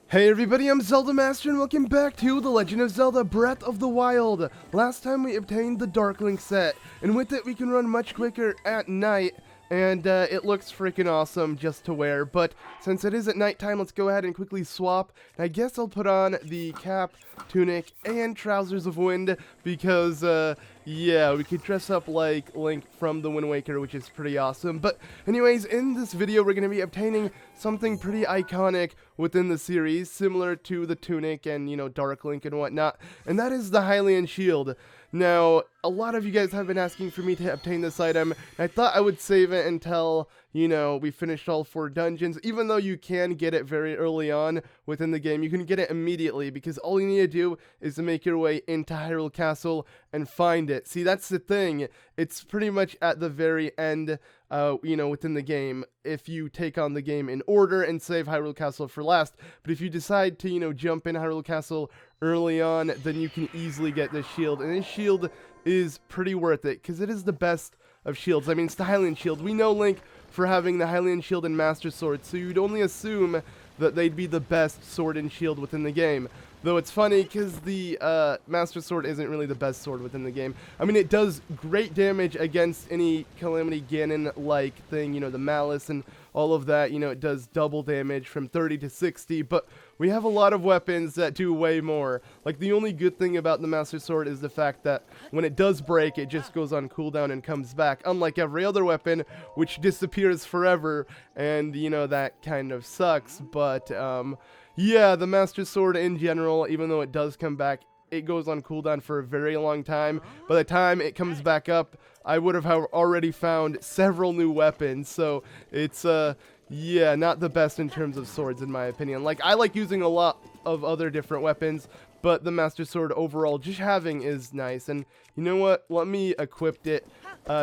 Hey everybody, I'm ZeldaMaster and welcome back to The Legend of Zelda Breath of the Wild. Last time we obtained the Darkling set, and with it we can run much quicker at night, and it looks freaking awesome just to wear. But since it is at nighttime, let's go ahead and quickly swap. And I guess I'll put on the cap, tunic, and Trousers of Wind, because yeah, we could dress up like Link from the Wind Waker, which is pretty awesome. But anyways, in this video we're going to be obtaining something pretty iconic within the series, similar to the tunic and, you know, Dark Link and whatnot, and that is the Hylian Shield. Now, a lot of you guys have been asking for me to obtain this item, and I thought I would save it until, you know, we finished all 4 dungeons. Even though you can get it very early on within the game, you can get it immediately, because all you need to do is to make your way into Hyrule Castle and find it. See, that's the thing. It's pretty much at the very end, you know, within the game, if you take on the game in order and save Hyrule Castle for last. But if you decide to, you know, jump in Hyrule Castle early on, then you can easily get this shield. And this shield is pretty worth it, because it is the best of shields. I mean, it's the Hylian Shield. We know Link for having the Hylian Shield and Master Sword, so you'd only assume that they'd be the best sword and shield within the game. Though it's funny, because the Master Sword isn't really the best sword within the game. I mean, it does great damage against any Calamity Ganon-like thing, you know, the Malice and all of that. You know, it does double damage from 30 to 60, but we have a lot of weapons that do way more. Like, the only good thing about the Master Sword is the fact that when it does break, it just goes on cooldown and comes back, unlike every other weapon, which disappears forever, and, you know, that kind of sucks. But, yeah, the Master Sword in general, even though it does come back, it goes on cooldown for a very long time. By the time it comes back up, I would have already found several new weapons, so it's, yeah, not the best in terms of swords, in my opinion. Like, I like using a lot of other different weapons, but the Master Sword overall, just having is nice. And you know what? Let me equip it,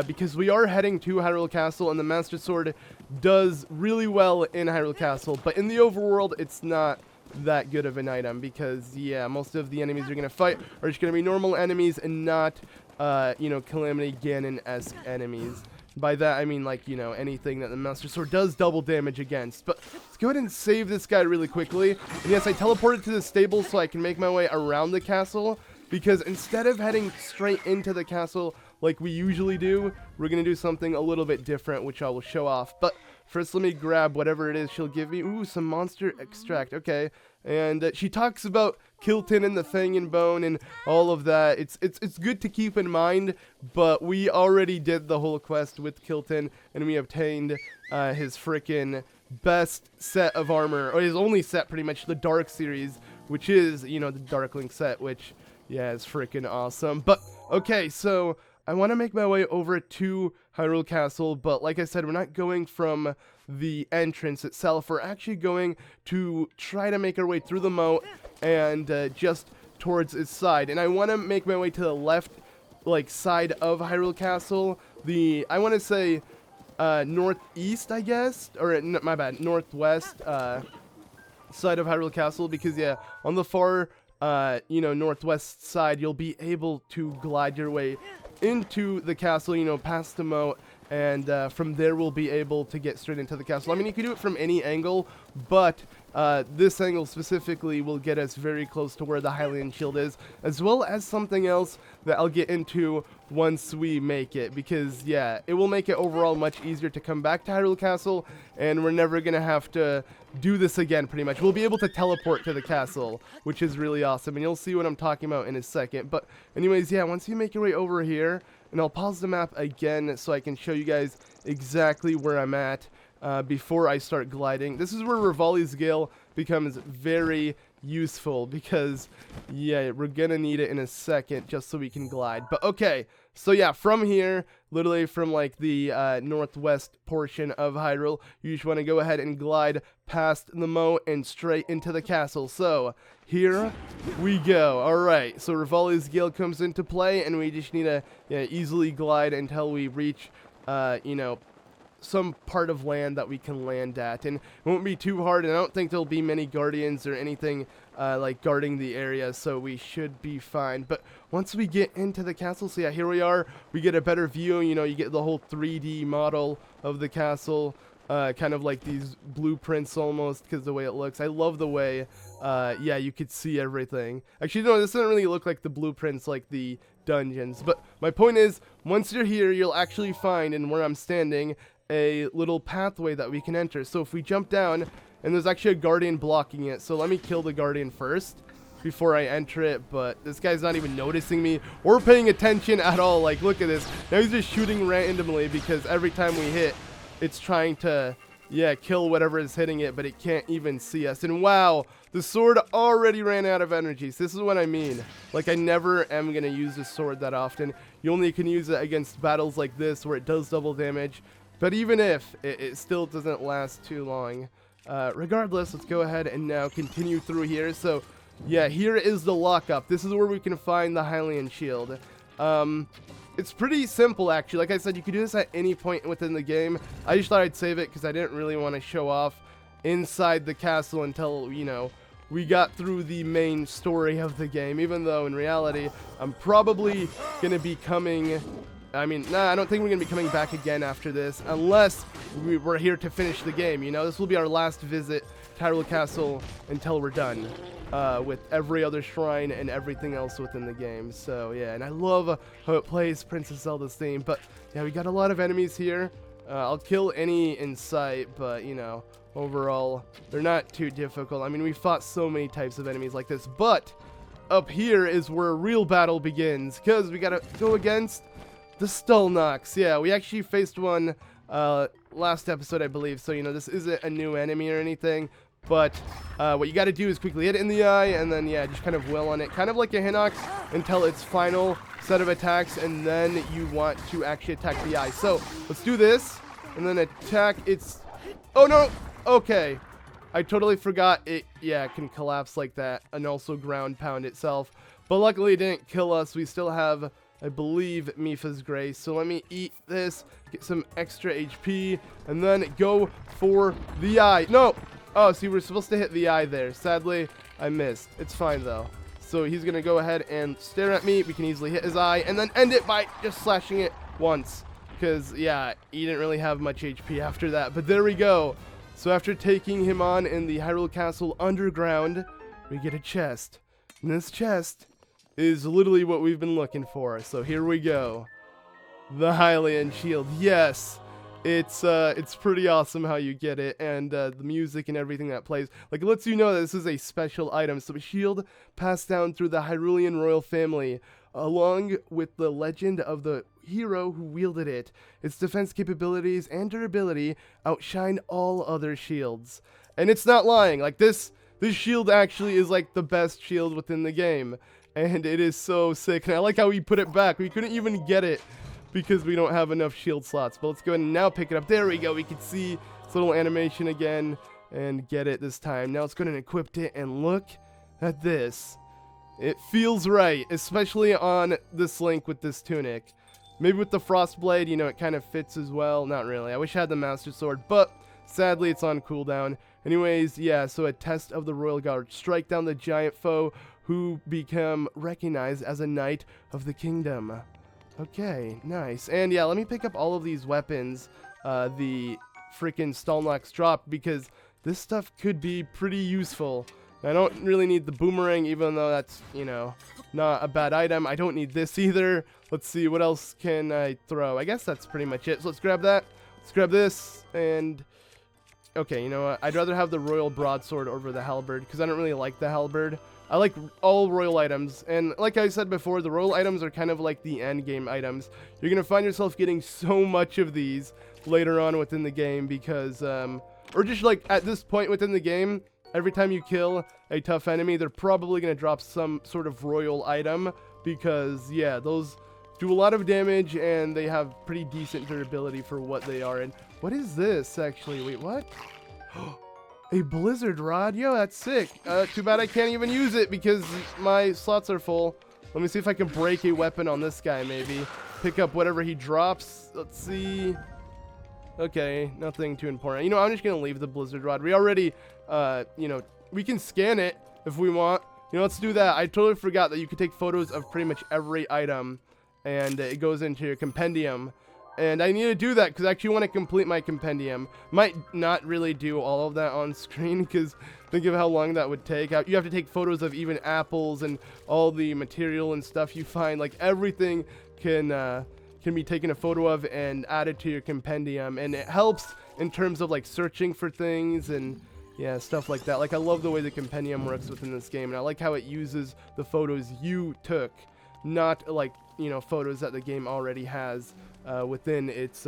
because we are heading to Hyrule Castle, and the Master Sword does really well in Hyrule Castle, but in the overworld, it's not that good of an item, because, yeah, most of the enemies you're going to fight are just going to be normal enemies and not, you know, Calamity Ganon-esque enemies. By that, I mean, like, you know, anything that the Master Sword does double damage against. But let's go ahead and save this guy really quickly. And yes, I teleported to the stable so I can make my way around the castle, because instead of heading straight into the castle like we usually do, we're going to do something a little bit different, which I will show off. But first, let me grab whatever it is she'll give me. Ooh, some monster extract. Okay. And she talks about Kilton and the Fang and Bone and all of that. It's good to keep in mind, but we already did the whole quest with Kilton, and we obtained his frickin' best set of armor, or his only set, pretty much, the Dark series, which is, you know, the Darkling set, which, yeah, is frickin' awesome. But, okay, so I want to make my way over to Hyrule Castle, but like I said, we're not going from the entrance itself. We're actually going to try to make our way through the moat and just towards its side. And I want to make my way to the left, like, side of Hyrule Castle. I want to say northeast, I guess, or my bad, northwest side of Hyrule Castle, because, yeah, on the far you know, northwest side, you'll be able to glide your way into the castle, you know, past the moat, and from there we'll be able to get straight into the castle. I mean, you can do it from any angle, but this angle specifically will get us very close to where the Hylian Shield is, as well as something else that I'll get into once we make it, because, yeah, it will make it overall much easier to come back to Hyrule Castle, and we're never going to have to do this again, pretty much. We'll be able to teleport to the castle, which is really awesome, and you'll see what I'm talking about in a second. But anyways, yeah, once you make your way over here, and I'll pause the map again so I can show you guys exactly where I'm at before I start gliding. This is where Revali's Gale becomes very useful, because, yeah, we're gonna need it in a second just so we can glide. But okay, so yeah, from here, literally from like the northwest portion of Hyrule, you just want to go ahead and glide past the moat and straight into the castle. So here we go. Alright, so Revali's Gale comes into play, and we just need to, yeah, easily glide until we reach, you know, some part of land that we can land at, and it won't be too hard, and I don't think there'll be many guardians or anything like guarding the area, so we should be fine. But once we get into the castle, so yeah, here we are, we get a better view, you know, you get the whole 3D model of the castle, kind of like these blueprints almost, because the way it looks. I love the way, yeah, you could see everything. Actually, no, this doesn't really look like the blueprints like the dungeons. But my point is, once you're here, you'll actually find, and where I'm standing, a little pathway that we can enter. So if we jump down, and there's actually a guardian blocking it, so let me kill the guardian first before I enter it. But this guy's not even noticing me or paying attention at all. Like, look at this. Now he's just shooting randomly because every time we hit, it's trying to, yeah, kill whatever is hitting it, but it can't even see us. And wow, the sword already ran out of energy. So this is what I mean. Like, I never am going to use this sword that often. You only can use it against battles like this where it does double damage. But even if, it still doesn't last too long. Regardless, let's go ahead and now continue through here. So, yeah, here is the lockup. This is where we can find the Hylian Shield. It's pretty simple, actually. Like I said, you could do this at any point within the game. I just thought I'd save it because I didn't really want to show off inside the castle until, you know, we got through the main story of the game. Even though, in reality, I'm probably going to be coming... I mean, nah, I don't think we're going to be coming back again after this, unless we're here to finish the game, you know? This will be our last visit to Hyrule Castle until we're done with every other shrine and everything else within the game. So, yeah, and I love how it plays Princess Zelda's theme. But, yeah, we got a lot of enemies here. I'll kill any in sight, but, you know, overall, they're not too difficult. I mean, we fought so many types of enemies like this, but up here is where a real battle begins, because we got to go against... the Stalnox. Yeah, we actually faced one last episode, I believe. So, you know, this isn't a new enemy or anything. But what you got to do is quickly hit it in the eye and then, yeah, just kind of wail on it. Kind of like a Hinox until its final set of attacks. And then you want to actually attack the eye. So, let's do this. And then attack its... oh, no! Okay. I totally forgot it, yeah, can collapse like that. And also ground pound itself. But luckily it didn't kill us. We still have... I believe Mipha's Grace. So let me eat this, get some extra HP, and then go for the eye. No! Oh, see, we're supposed to hit the eye there. Sadly, I missed. It's fine, though. So he's going to go ahead and stare at me. We can easily hit his eye, and then end it by just slashing it once. Because, yeah, he didn't really have much HP after that. But there we go. So after taking him on in the Hyrule Castle underground, we get a chest. And this chest... is literally what we've been looking for. So here we go. The Hylian Shield. Yes. It's pretty awesome how you get it, and the music and everything that plays. Like, it lets you know that this is a special item. So a shield passed down through the Hyrulean royal family, along with the legend of the hero who wielded it. Its defense capabilities and durability outshine all other shields. And it's not lying. Like, this shield actually is like the best shield within the game. And it is so sick. And I like how we put it back. We couldn't even get it because we don't have enough shield slots. But let's go ahead and now pick it up. There we go. We can see this little animation again and get it this time. Now let's go ahead and equip it. And look at this. It feels right, especially on this Link with this tunic. Maybe with the Frost Blade, you know, it kind of fits as well. Not really. I wish I had the Master Sword, but sadly it's on cooldown. Anyways, yeah, so a test of the Royal Guard. Strike down the giant foe who become recognized as a knight of the kingdom. Okay, nice. And yeah, let me pick up all of these weapons the freaking Stalnox dropped, because this stuff could be pretty useful. I don't really need the boomerang, even though that's, you know, not a bad item. I don't need this either. Let's see, what else can I throw? I guess that's pretty much it. So let's grab that. Let's grab this, and... okay, you know what? I'd rather have the Royal Broadsword over the Halberd, because I don't really like the Halberd. I like all royal items, and like I said before, the royal items are kind of like the end game items. You're going to find yourself getting so much of these later on within the game, because, or just like at this point within the game, every time you kill a tough enemy, they're probably going to drop some sort of royal item, because, yeah, those do a lot of damage, and they have pretty decent durability for what they are. And what is this, actually? Wait, what? A blizzard rod? Yo, that's sick. Too bad I can't even use it because my slots are full. Let me see if I can break a weapon on this guy, maybe. Pick up whatever he drops. Let's see. Okay, nothing too important. You know, I'm just going to leave the blizzard rod. We already, you know, we can scan it if we want. You know, let's do that. I totally forgot that you could take photos of pretty much every item, and it goes into your compendium. And I need to do that because I actually want to complete my compendium. Might not really do all of that on screen because think of how long that would take. You have to take photos of even apples and all the material and stuff you find. Like everything can be taken a photo of and added to your compendium. And it helps in terms of like searching for things and yeah, stuff like that. Like I love the way the compendium works within this game. And I like how it uses the photos you took, not like, you know, photos that the game already has within its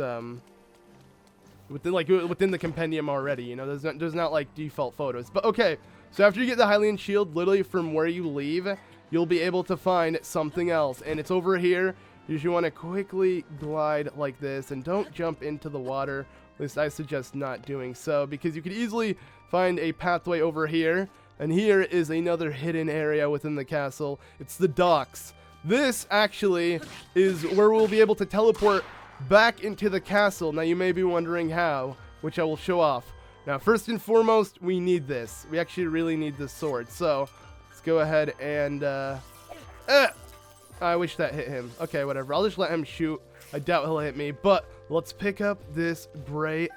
within the compendium already. You know, there's not like default photos. But okay, so after you get the Hylian Shield, literally from where you leave, you'll be able to find something else, and it's over here. You usually want to quickly glide like this and don't jump into the water. At least I suggest not doing so, because you could easily find a pathway over here, and here is another hidden area within the castle. It's the docks. This actually is where we'll be able to teleport back into the castle. Now you may be wondering how, which I will show off. Now first and foremost, we need this. We actually really need this sword. So let's go ahead and I wish that hit him. Okay, whatever. I'll just let him shoot. I doubt he'll hit me, but let's pick up this bright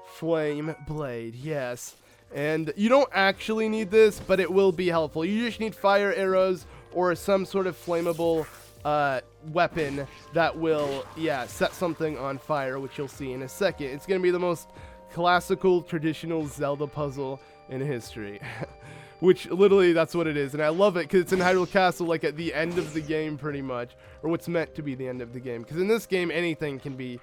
flame blade. Yes. And you don't actually need this, but it will be helpful. You just need fire arrows or some sort of flammable weapon that will, yeah, set something on fire, which you'll see in a second. It's going to be the most classical, traditional Zelda puzzle in history. Which, literally, that's what it is. And I love it because it's in Hyrule Castle, like, at the end of the game, pretty much. Or what's meant to be the end of the game. Because in this game, anything can be,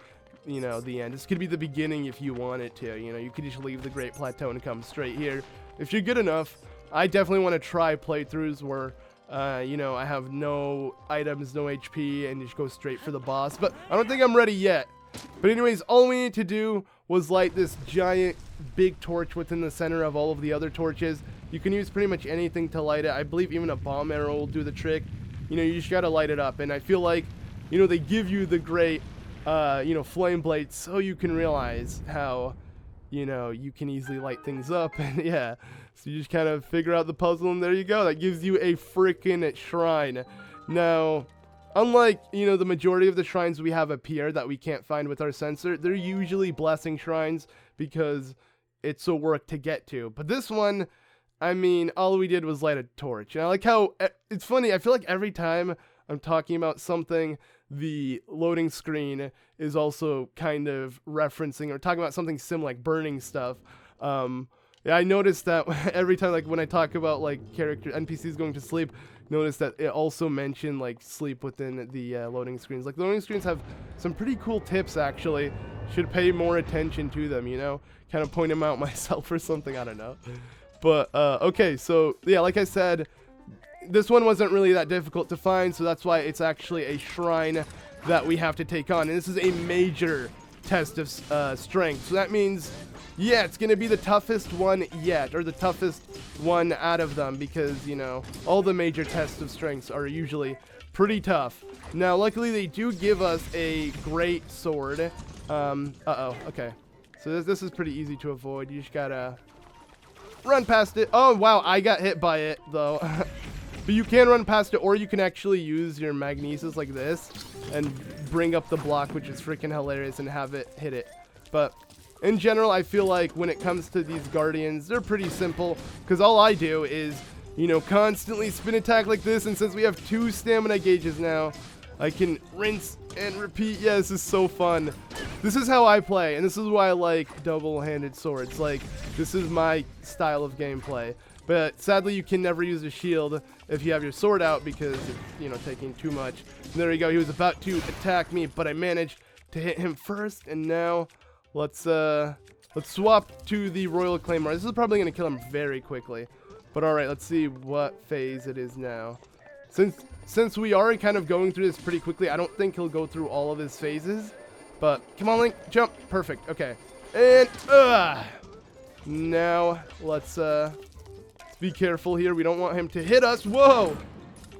you know, the end. This could be the beginning if you want it to. You know, you could just leave the Great Plateau and come straight here. If you're good enough, I definitely want to try playthroughs where, you know, I have no items, no HP, and just go straight for the boss. But I don't think I'm ready yet. But anyways, all we need to do was light this giant big torch within the center of all of the other torches. You can use pretty much anything to light it. I believe even a bomb arrow will do the trick. You know, you just gotta light it up. And I feel like, you know, they give you the great, you know, flame blade so you can realize how, you know, you can easily light things up. And yeah, so you just kind of figure out the puzzle, and there you go. That gives you a freaking shrine. Now, unlike, you know, the majority of the shrines we have up here that we can't find with our sensor, they're usually blessing shrines because it's a work to get to. But this one, I mean, all we did was light a torch. And I like how, it's funny, I feel like every time I'm talking about something, the loading screen is also kind of referencing or talking about something similar, like burning stuff. Yeah, I noticed that every time, like, when I talk about, like, NPCs going to sleep, notice that it also mentioned, like, sleep within the loading screens. Like, the loading screens have some pretty cool tips, actually. Should pay more attention to them, you know? Kind of point them out myself or something, I don't know. But, okay, so, yeah, like I said, this one wasn't really that difficult to find, so that's why it's actually a shrine that we have to take on. And this is a major test of strength. So that means, yeah, it's going to be the toughest one yet, or the toughest one out of them, because, you know, all the major tests of strengths are usually pretty tough. Now, luckily, they do give us a great sword. Okay. So this is pretty easy to avoid. You just gotta run past it. Oh, wow, I got hit by it, though. But you can run past it, or you can actually use your magnesis like this and bring up the block, which is freaking hilarious, and have it hit it. But in general, I feel like when it comes to these guardians, they're pretty simple, because all I do is, you know, constantly spin attack like this, and since we have 2 stamina gauges now, I can rinse and repeat. Yeah, this is so fun. This is how I play, and this is why I like double-handed swords. Like, this is my style of gameplay. But sadly, you can never use a shield if you have your sword out because it's, you know, taking too much. And there we go. He was about to attack me, but I managed to hit him first. And now let's swap to the Royal Claymore. This is probably going to kill him very quickly. But all right, let's see what phase it is now. Since we are kind of going through this pretty quickly, I don't think he'll go through all of his phases. But come on, Link, jump. Perfect. Okay. And now let's be careful here. We don't want him to hit us. Whoa!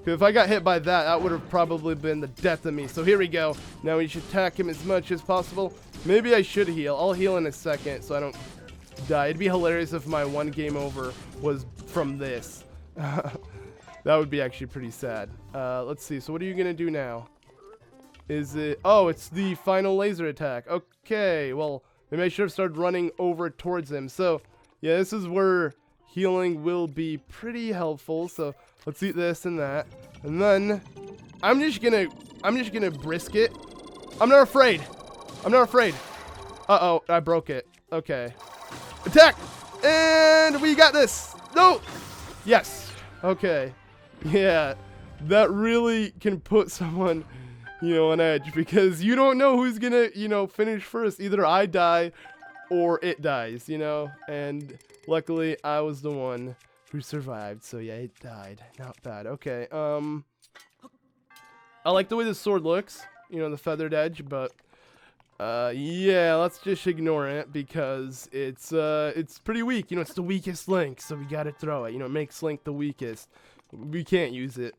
If I got hit by that, that would have probably been the death of me. So here we go. Now we should attack him as much as possible. Maybe I should heal. I'll heal in a second so I don't die. It'd be hilarious if my one game over was from this. That would be actually pretty sad. Let's see. So what are you going to do now? Is it? Oh, it's the final laser attack. Okay, well, maybe I should have started running over towards him. So, yeah, this is where healing will be pretty helpful. So, let's eat this and that. And then, I'm just gonna brisk it. I'm not afraid. I'm not afraid. Uh-oh, I broke it. Okay. Attack! And we got this. No! Yes. Okay. Yeah, that really can put someone, you know, on edge, because you don't know who's gonna, you know, finish first. Either I die or it dies, you know, and luckily I was the one who survived. So yeah, it died. Not bad. Okay. I like the way the sword looks, you know, the feathered edge, but yeah, let's just ignore it because it's pretty weak. You know, it's the weakest Link, so we gotta throw it. You know, it makes Link the weakest. We can't use it.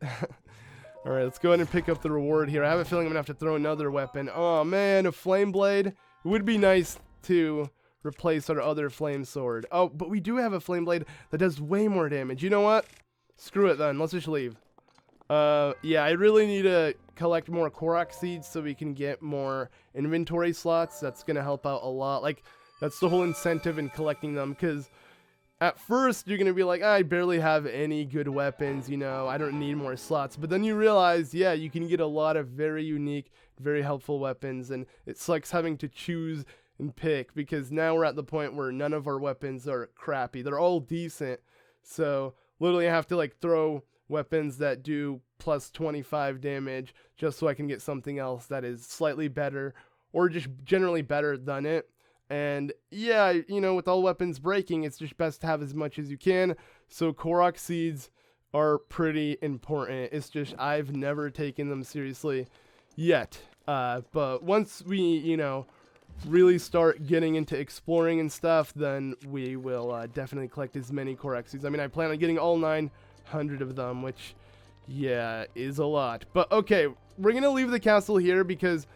Alright, let's go ahead and pick up the reward here. I have a feeling I'm gonna have to throw another weapon. Oh man, a flame blade. It would be nice to replace our other flame sword. Oh, but we do have a flame blade that does way more damage. You know what? Screw it then. Let's just leave. Yeah, I really need to collect more Korok seeds so we can get more inventory slots. That's gonna help out a lot. Like, that's the whole incentive in collecting them, because at first you're gonna be like, I barely have any good weapons, you know, I don't need more slots. But then you realize, yeah, you can get a lot of very unique, very helpful weapons, and it sucks having to choose and pick, because now we're at the point where none of our weapons are crappy. They're all decent, so literally I have to like throw weapons that do plus 25 damage just so I can get something else that is slightly better or just generally better than it. And yeah, you know, with all weapons breaking, it's just best to have as much as you can. So Korok seeds are pretty important. It's just I've never taken them seriously yet. But once we, you know, really start getting into exploring and stuff, then we will definitely collect as many Korok seeds. I mean, I plan on getting all 900 of them, which, yeah, is a lot. But okay, we're gonna leave the castle here because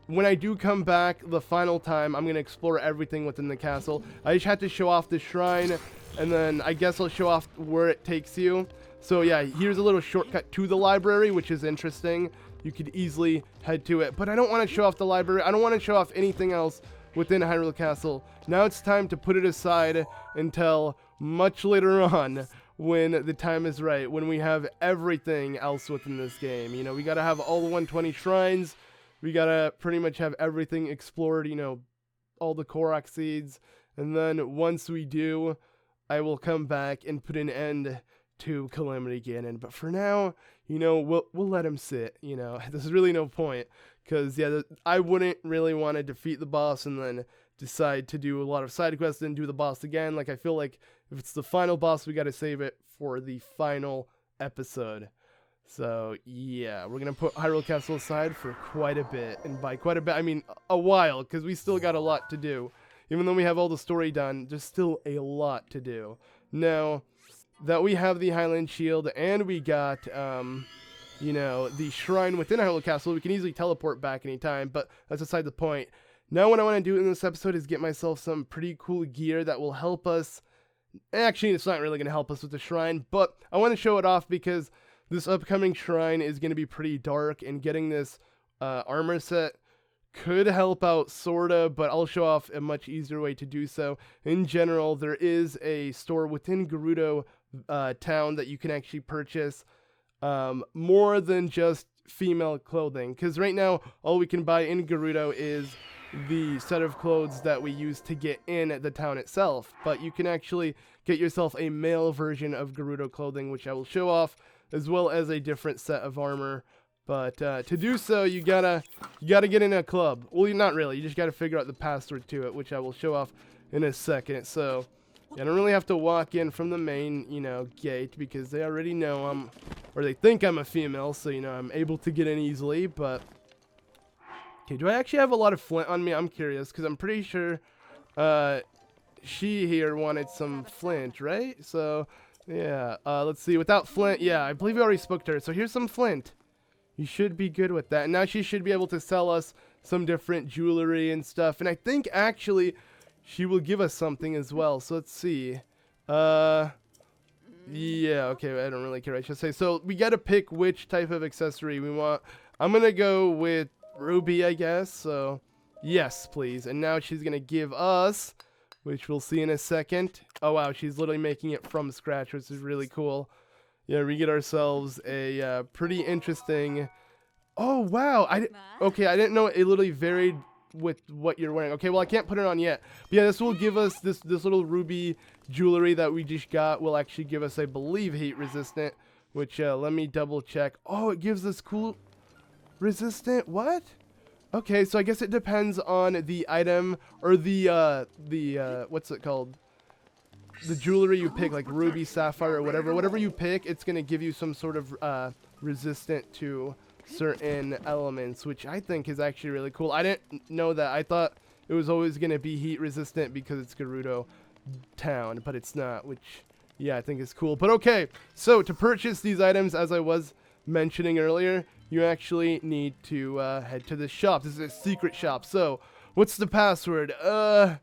when I do come back the final time, I'm gonna explore everything within the castle. I just had to show off the shrine, and then I guess I'll show off where it takes you. So yeah, here's a little shortcut to the library, which is interesting. You could easily head to it, but I don't want to show off the library. I don't want to show off anything else within Hyrule Castle. Now it's time to put it aside until much later on, when the time is right, when we have everything else within this game. You know, we gotta have all the 120 shrines. We gotta pretty much have everything explored, you know, all the Korok seeds. And then once we do, I will come back and put an end to Calamity Ganon. But for now, you know, we'll let him sit, you know. There's really no point, because, yeah, I wouldn't really want to defeat the boss and then decide to do a lot of side quests and do the boss again. Like, I feel like if it's the final boss, we gotta save it for the final episode. So, yeah, we're going to put Hyrule Castle aside for quite a bit. And by quite a bit, I mean a while, because we still got a lot to do. Even though we have all the story done, there's still a lot to do. Now that we have the Hylian Shield and we got, you know, the shrine within Hyrule Castle, we can easily teleport back anytime, but that's aside the point. Now what I want to do in this episode is get myself some pretty cool gear that will help us. Actually, it's not really going to help us with the shrine, but I want to show it off because this upcoming shrine is going to be pretty dark, and getting this armor set could help out, sorta, but I'll show off a much easier way to do so. In general, there is a store within Gerudo Town that you can actually purchase more than just female clothing, because right now, all we can buy in Gerudo is the set of clothes that we use to get in the town itself, but you can actually get yourself a male version of Gerudo clothing, which I will show off, as well as a different set of armor. But to do so, you gotta get in a club. Well, not really. You just gotta figure out the password to it, which I will show off in a second. So I don't really have to walk in from the main, you know, gate, because they already know or they think I'm a female. So, you know, I'm able to get in easily. But okay, do I actually have a lot of flint on me? I'm curious, because I'm pretty sure she here wanted some flint, right? So yeah, let's see. Without flint, yeah, I believe we already spoke to her. So here's some flint. You should be good with that. And now she should be able to sell us some different jewelry and stuff. And I think, actually, she will give us something as well. So let's see. Yeah, okay, I don't really care, I should say. So we got to pick which type of accessory we want. I'm going to go with ruby, I guess. So, yes, please. And now she's going to give us, which we'll see in a second. Oh, wow, she's literally making it from scratch, which is really cool. Yeah, we get ourselves a pretty interesting... Oh, wow. Okay, I didn't know it literally varied with what you're wearing. Okay, well, I can't put it on yet. But yeah, this will give us this little ruby jewelry that we just got will actually give us, I believe, heat resistant, which let me double check. Oh, it gives us cool resistant. What? Okay, so I guess it depends on the item or the what's it called? The jewelry you pick, like ruby, sapphire, or whatever you pick, it's gonna give you some sort of resistant to certain elements, which I think is actually really cool. I didn't know that. I thought it was always going to be heat resistant because it's Gerudo Town, but it's not, which, yeah, I think is cool. But okay, so to purchase these items, as I was mentioning earlier, you actually need to head to this shop. This is a secret shop. So, what's the password? I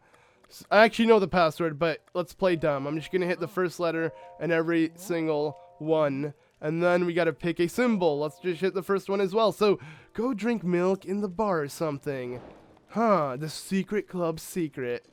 actually know the password, but let's play dumb. I'm just going to hit the first letter and every single one. And then we gotta pick a symbol. Let's just hit the first one as well. So, go drink milk in the bar or something. Huh, the secret club secret.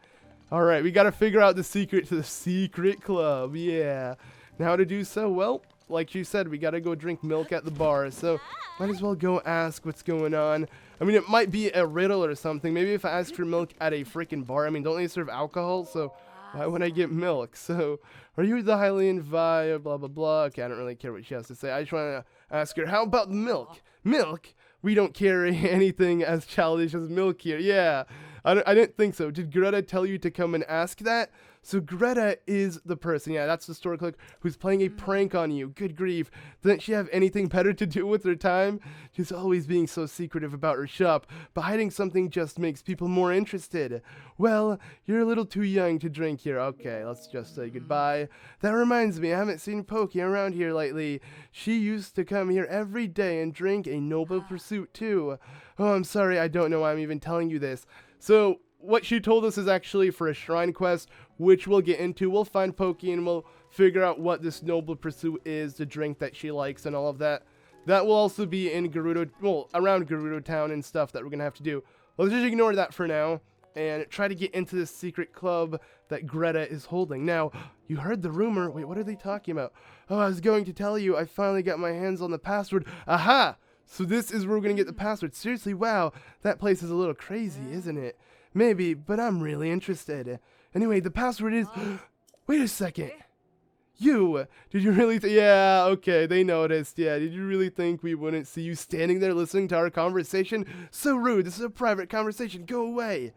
Alright, we gotta figure out the secret to the secret club. Yeah. Now how to do so? Well, like she said, we gotta go drink milk at the bar. So, might as well go ask what's going on. I mean, it might be a riddle or something. Maybe if I ask for milk at a freaking bar. I mean, don't they serve alcohol? So, why would I get milk? So, are you the Hylian Vi? Blah, blah, blah. Okay, I don't really care what she has to say. I just want to ask her, how about milk? Milk? We don't carry anything as childish as milk here. Yeah, I didn't think so. Did Greta tell you to come and ask that? So Greta is the person, yeah, that's the store clerk who's playing a prank on you. Good grief. Doesn't she have anything better to do with her time? She's always being so secretive about her shop, but hiding something just makes people more interested. Well, you're a little too young to drink here. Okay, let's just say goodbye. That reminds me, I haven't seen Pokey around here lately. She used to come here every day and drink a noble pursuit too. Oh, I'm sorry, I don't know why I'm even telling you this. So, what she told us is actually for a shrine quest, which we'll get into. We'll find Pokey and we'll figure out what this noble pursuit is, the drink that she likes and all of that. That will also be in Gerudo, well, around Gerudo Town and stuff that we're going to have to do. Let's just ignore that for now and try to get into this secret club that Greta is holding. Now, you heard the rumor. Wait, what are they talking about? Oh, I was going to tell you, I finally got my hands on the password. Aha! So this is where we're going to get the password. Seriously, wow, that place is a little crazy, isn't it? Maybe, but I'm really interested. Anyway, the password is... Wait a second. You! Did you really yeah, okay, they noticed. Yeah, did you really think we wouldn't see you standing there listening to our conversation? So rude, this is a private conversation, go away.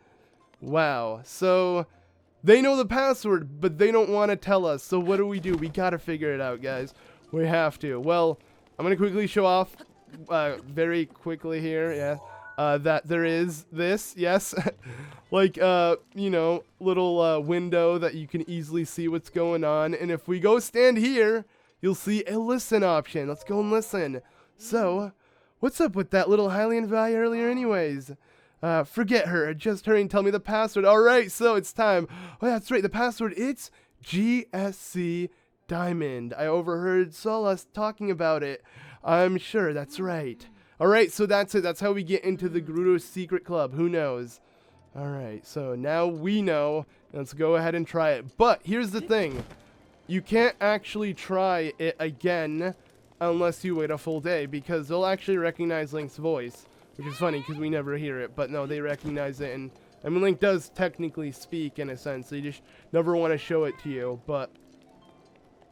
Wow, so... They know the password, but they don't want to tell us. So what do? We gotta figure it out, guys. We have to. Well, I'm gonna quickly show off, very quickly here, yeah. That there is this, yes, like, you know, little, window that you can easily see what's going on. And if we go stand here, you'll see a listen option. Let's go and listen. So, what's up with that little Hylian Vi earlier anyways? Forget her. Just hurry and tell me the password. Alright, so it's time. Oh, yeah, that's right. The password, it's GSC Diamond. I overheard Solas talking about it. I'm sure that's right. Alright, so that's it. That's how we get into the Gerudo Secret Club. Who knows? Alright, so now we know. Let's go ahead and try it. But here's the thing. You can't actually try it again unless you wait a full day, because they'll actually recognize Link's voice. Which is funny, because we never hear it. But no, they recognize it. And I mean, Link does technically speak in a sense. They just never want to show it to you. But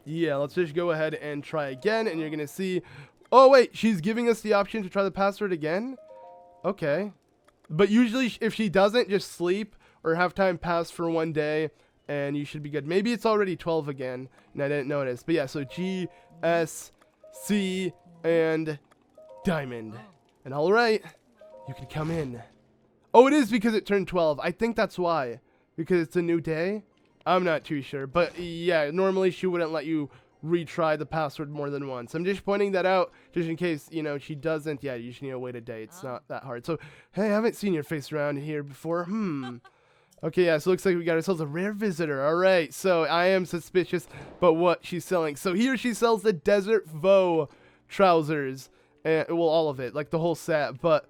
yeah, let's just go ahead and try again. And you're going to see... Oh, wait, she's giving us the option to try the password again? Okay. But usually, if she doesn't, just sleep or have time pass for one day, and you should be good. Maybe it's already 12 again, and I didn't notice. But yeah, so G, S, C, and Diamond. And alright, you can come in. Oh, it is because it turned 12. I think that's why. Because it's a new day? I'm not too sure. But yeah, normally she wouldn't let you retry the password more than once. I'm just pointing that out just in case, you know, she doesn't. Yeah, you just need to wait a day. It's not that hard. So, hey, I haven't seen your face around here before. Okay, yeah, so it looks like we got ourselves a rare visitor. Alright, so I am suspicious about what she's selling. So here she sells the Desert Voe trousers. And, well, all of it, like the whole set. But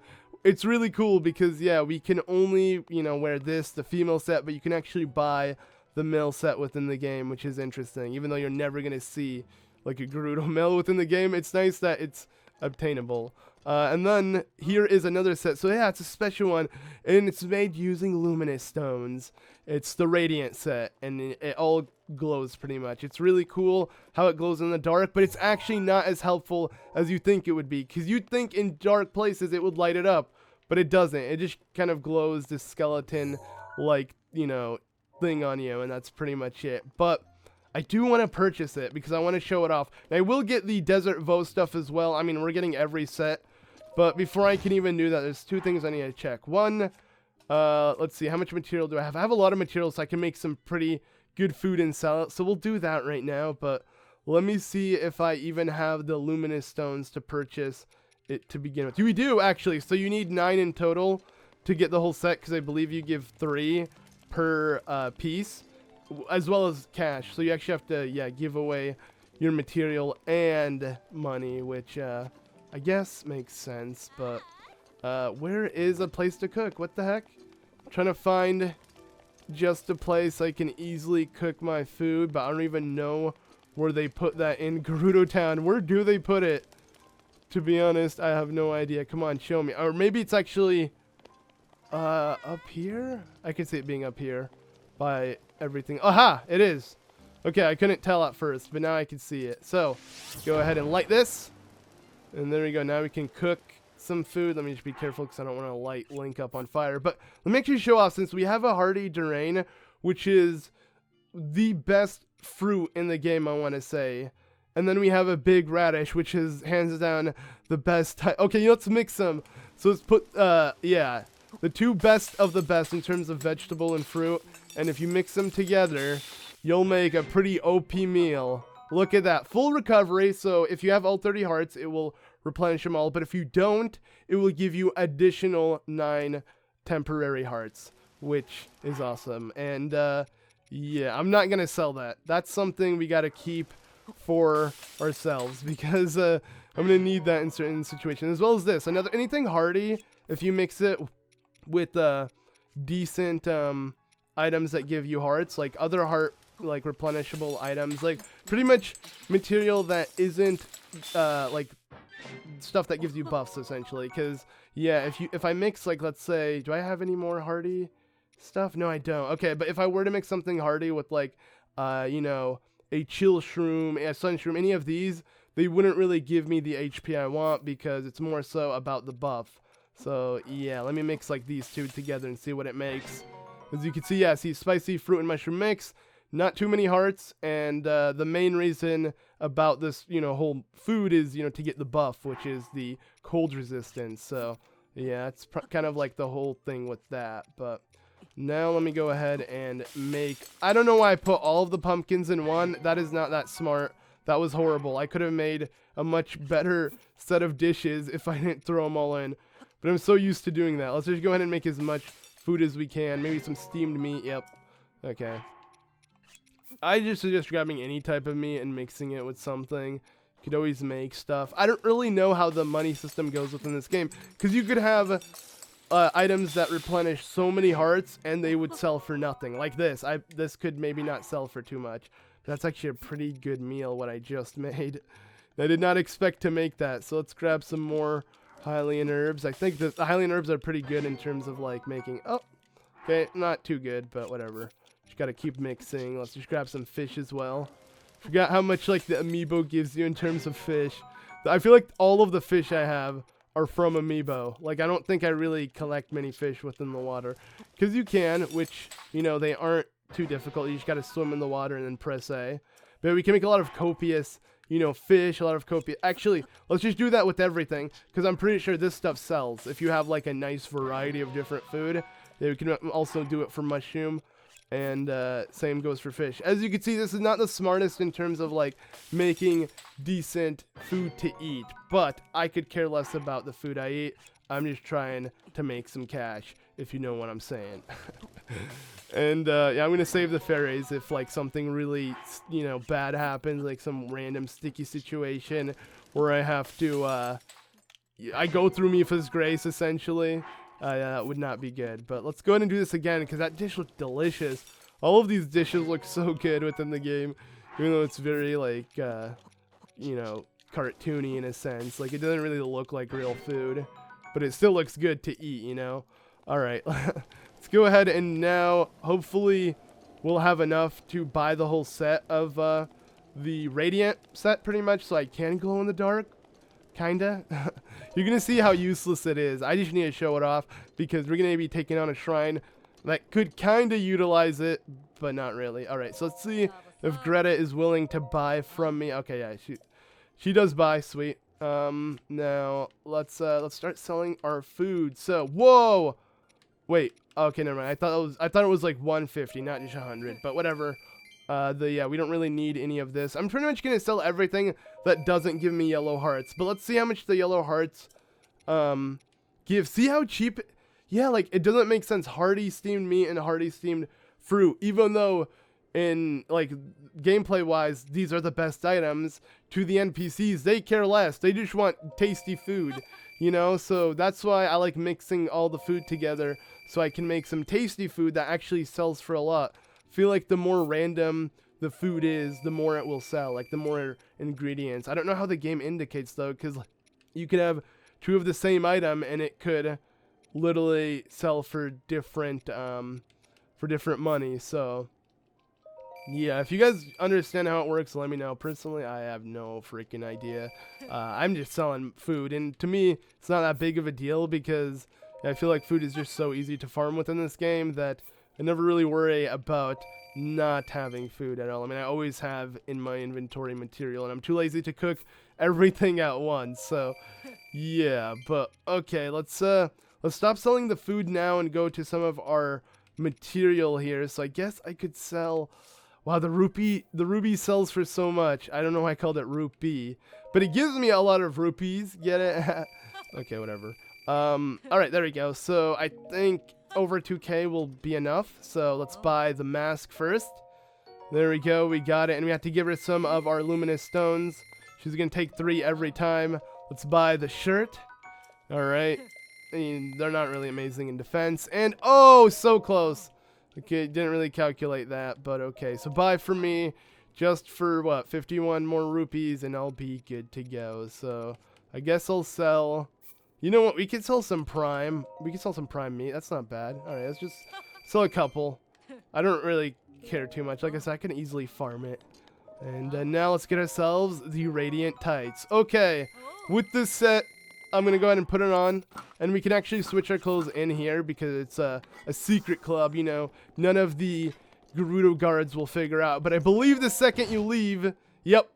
it's really cool because, yeah, we can only, you know, wear this, the female set, but you can actually buy the male set within the game, which is interesting. Even though you're never going to see, like, a Gerudo male within the game, it's nice that it's obtainable. And then here is another set. So, yeah, it's a special one, and it's made using luminous stones. It's the Radiant set, and it all glows pretty much. It's really cool how it glows in the dark, but it's actually not as helpful as you think it would be, because you'd think in dark places it would light it up, but it doesn't. It just kind of glows this skeleton, like, you know, thing on you, and that's pretty much it. But I do want to purchase it because I want to show it off. And I will get the Desert Voe stuff as well. I mean, we're getting every set, but before I can even do that, there's two things I need to check. One, let's see, how much material do I have? I have a lot of material, so I can make some pretty good food and sell it, so we'll do that right now. But let me see if I even have the luminous stones to purchase it to begin with. We do, actually. So you need 9 in total to get the whole set, because I believe you give 3 per piece, as well as cash. So you actually have to, yeah, give away your material and money, which I guess makes sense. But where is a place to cook? What the heck? I'm trying to find just a place I can easily cook my food, but I don't even know where they put that in Gerudo Town. Where do they put it? To be honest, I have no idea. Come on, show me. Or maybe it's actually up here? I can see it being up here by everything. Aha! It is. Okay, I couldn't tell at first, but now I can see it. So, go ahead and light this. And there we go. Now we can cook some food. Let me just be careful because I don't want to light Link up on fire. But let me actually show off, since we have a Hardy Durian, which is the best fruit in the game, I want to say. And then we have a Big Radish, which is hands down the best type. Okay, let's mix them. So let's put, yeah, the two best of the best in terms of vegetable and fruit. And if you mix them together, you'll make a pretty OP meal. Look at that. Full recovery. So if you have all 30 hearts, it will replenish them all. But if you don't, it will give you additional 9 temporary hearts, which is awesome. And, yeah, I'm not going to sell that. That's something we got to keep for ourselves, because I'm going to need that in certain situations. As well as this. Anything hardy, if you mix it with decent items that give you hearts, like other heart, like replenishable items, like pretty much material that isn't like stuff that gives you buffs, essentially. Because yeah, if I mix, like, let's say, do I have any more hardy stuff? No, I don't. Okay, but if I were to mix something hardy with, like, you know, a chill shroom, a sun shroom, any of these, they wouldn't really give me the HP I want, because it's more so about the buff. So yeah, let me mix like these two together and see what it makes. As you can see, yeah, see, spicy fruit and mushroom mix, not too many hearts, and the main reason about this, you know, whole food is, you know, to get the buff, which is the cold resistance. So yeah, it's kind of like the whole thing with that. But now let me go ahead and make, I don't know why I put all of the pumpkins in one. That is not that smart. That was horrible. I could have made a much better set of dishes if I didn't throw them all in. But I'm so used to doing that. Let's just go ahead and make as much food as we can. Maybe some steamed meat. Yep. Okay. I just suggest grabbing any type of meat and mixing it with something. You could always make stuff. I don't really know how the money system goes within this game, because you could have items that replenish so many hearts and they would sell for nothing. Like this. This could maybe not sell for too much. That's actually a pretty good meal, what I just made. I did not expect to make that. So let's grab some more Hylian herbs. I think the Hylian herbs are pretty good in terms of like making... Oh, okay, not too good, but whatever. Just gotta keep mixing. Let's just grab some fish as well. Forgot how much like the amiibo gives you in terms of fish. I feel like all of the fish I have are from amiibo. Like, I don't think I really collect many fish within the water. Because you can, which, you know, they aren't too difficult. You just gotta swim in the water and then press A. But we can make a lot of copious, you know, fish, a lot of copious... Actually, let's just do that with everything, because I'm pretty sure this stuff sells. If you have, like, a nice variety of different food, yeah, we can also do it for mushroom, and same goes for fish. As you can see, this is not the smartest in terms of, like, making decent food to eat, but I could care less about the food I eat. I'm just trying to make some cash, if you know what I'm saying. And yeah, I'm gonna save the fairies if like something really, you know, bad happens, like some random sticky situation where I have to I go through Mipha's grace, essentially. That would not be good. But let's go ahead and do this again, because that dish looked delicious. All of these dishes look so good within the game, even though it's very, like, you know, cartoony in a sense. Like, it doesn't really look like real food, but it still looks good to eat, you know? Alright, let's go ahead and now, hopefully, we'll have enough to buy the whole set of, the Radiant set, pretty much, so I can glow in the dark. Kinda. You're gonna see how useless it is. I just need to show it off, because we're gonna be taking on a shrine that could kinda utilize it, but not really. Alright, so let's see if Greta is willing to buy from me. Okay, yeah, she does buy, sweet. Now, let's start selling our food. So, whoa! Wait, okay, never mind. I thought it was like 150, not just 100, but whatever. Yeah, we don't really need any of this. I'm pretty much gonna sell everything that doesn't give me yellow hearts. But let's see how much the yellow hearts give. See how cheap? Yeah, like it doesn't make sense. Hearty steamed meat and hearty steamed fruit, even though in like gameplay wise these are the best items, to the NPCs they care less. They just want tasty food, you know? So that's why I like mixing all the food together, so I can make some tasty food that actually sells for a lot. Feel like the more random the food is, the more it will sell, like the more ingredients. I don't know how the game indicates though, because you could have two of the same item and it could literally sell for different money. So yeah, if you guys understand how it works, let me know. Personally, I have no freaking idea. I'm just selling food, and to me it's not that big of a deal, because I feel like food is just so easy to farm within this game that I never really worry about not having food at all. I mean, I always have in my inventory material, and I'm too lazy to cook everything at once. So, yeah. But okay, let's stop selling the food now and go to some of our material here. So I guess I could sell. Wow, the ruby sells for so much. I don't know why I called it rupee, but it gives me a lot of rupees. Get it? Okay, whatever. All right, there we go. So I think over 2k will be enough. So let's buy the mask first. There we go, we got it. And we have to give her some of our luminous stones. She's gonna take 3 every time. Let's buy the shirt. All right, I mean, they're not really amazing in defense. And oh, so close. Okay, didn't really calculate that, but okay. So buy for me, just for what, 51 more rupees, and I'll be good to go. So I guess I'll sell. You know what? We could sell some prime. We could sell some prime meat. That's not bad. All right, let's just sell a couple. I don't really care too much. Like I said, I can easily farm it. And now let's get ourselves the Radiant Tights. Okay, with this set, I'm going to go ahead and put it on. And we can actually switch our clothes in here, because it's a secret club, you know. None of the Gerudo guards will figure out. But I believe the second you leave, yep,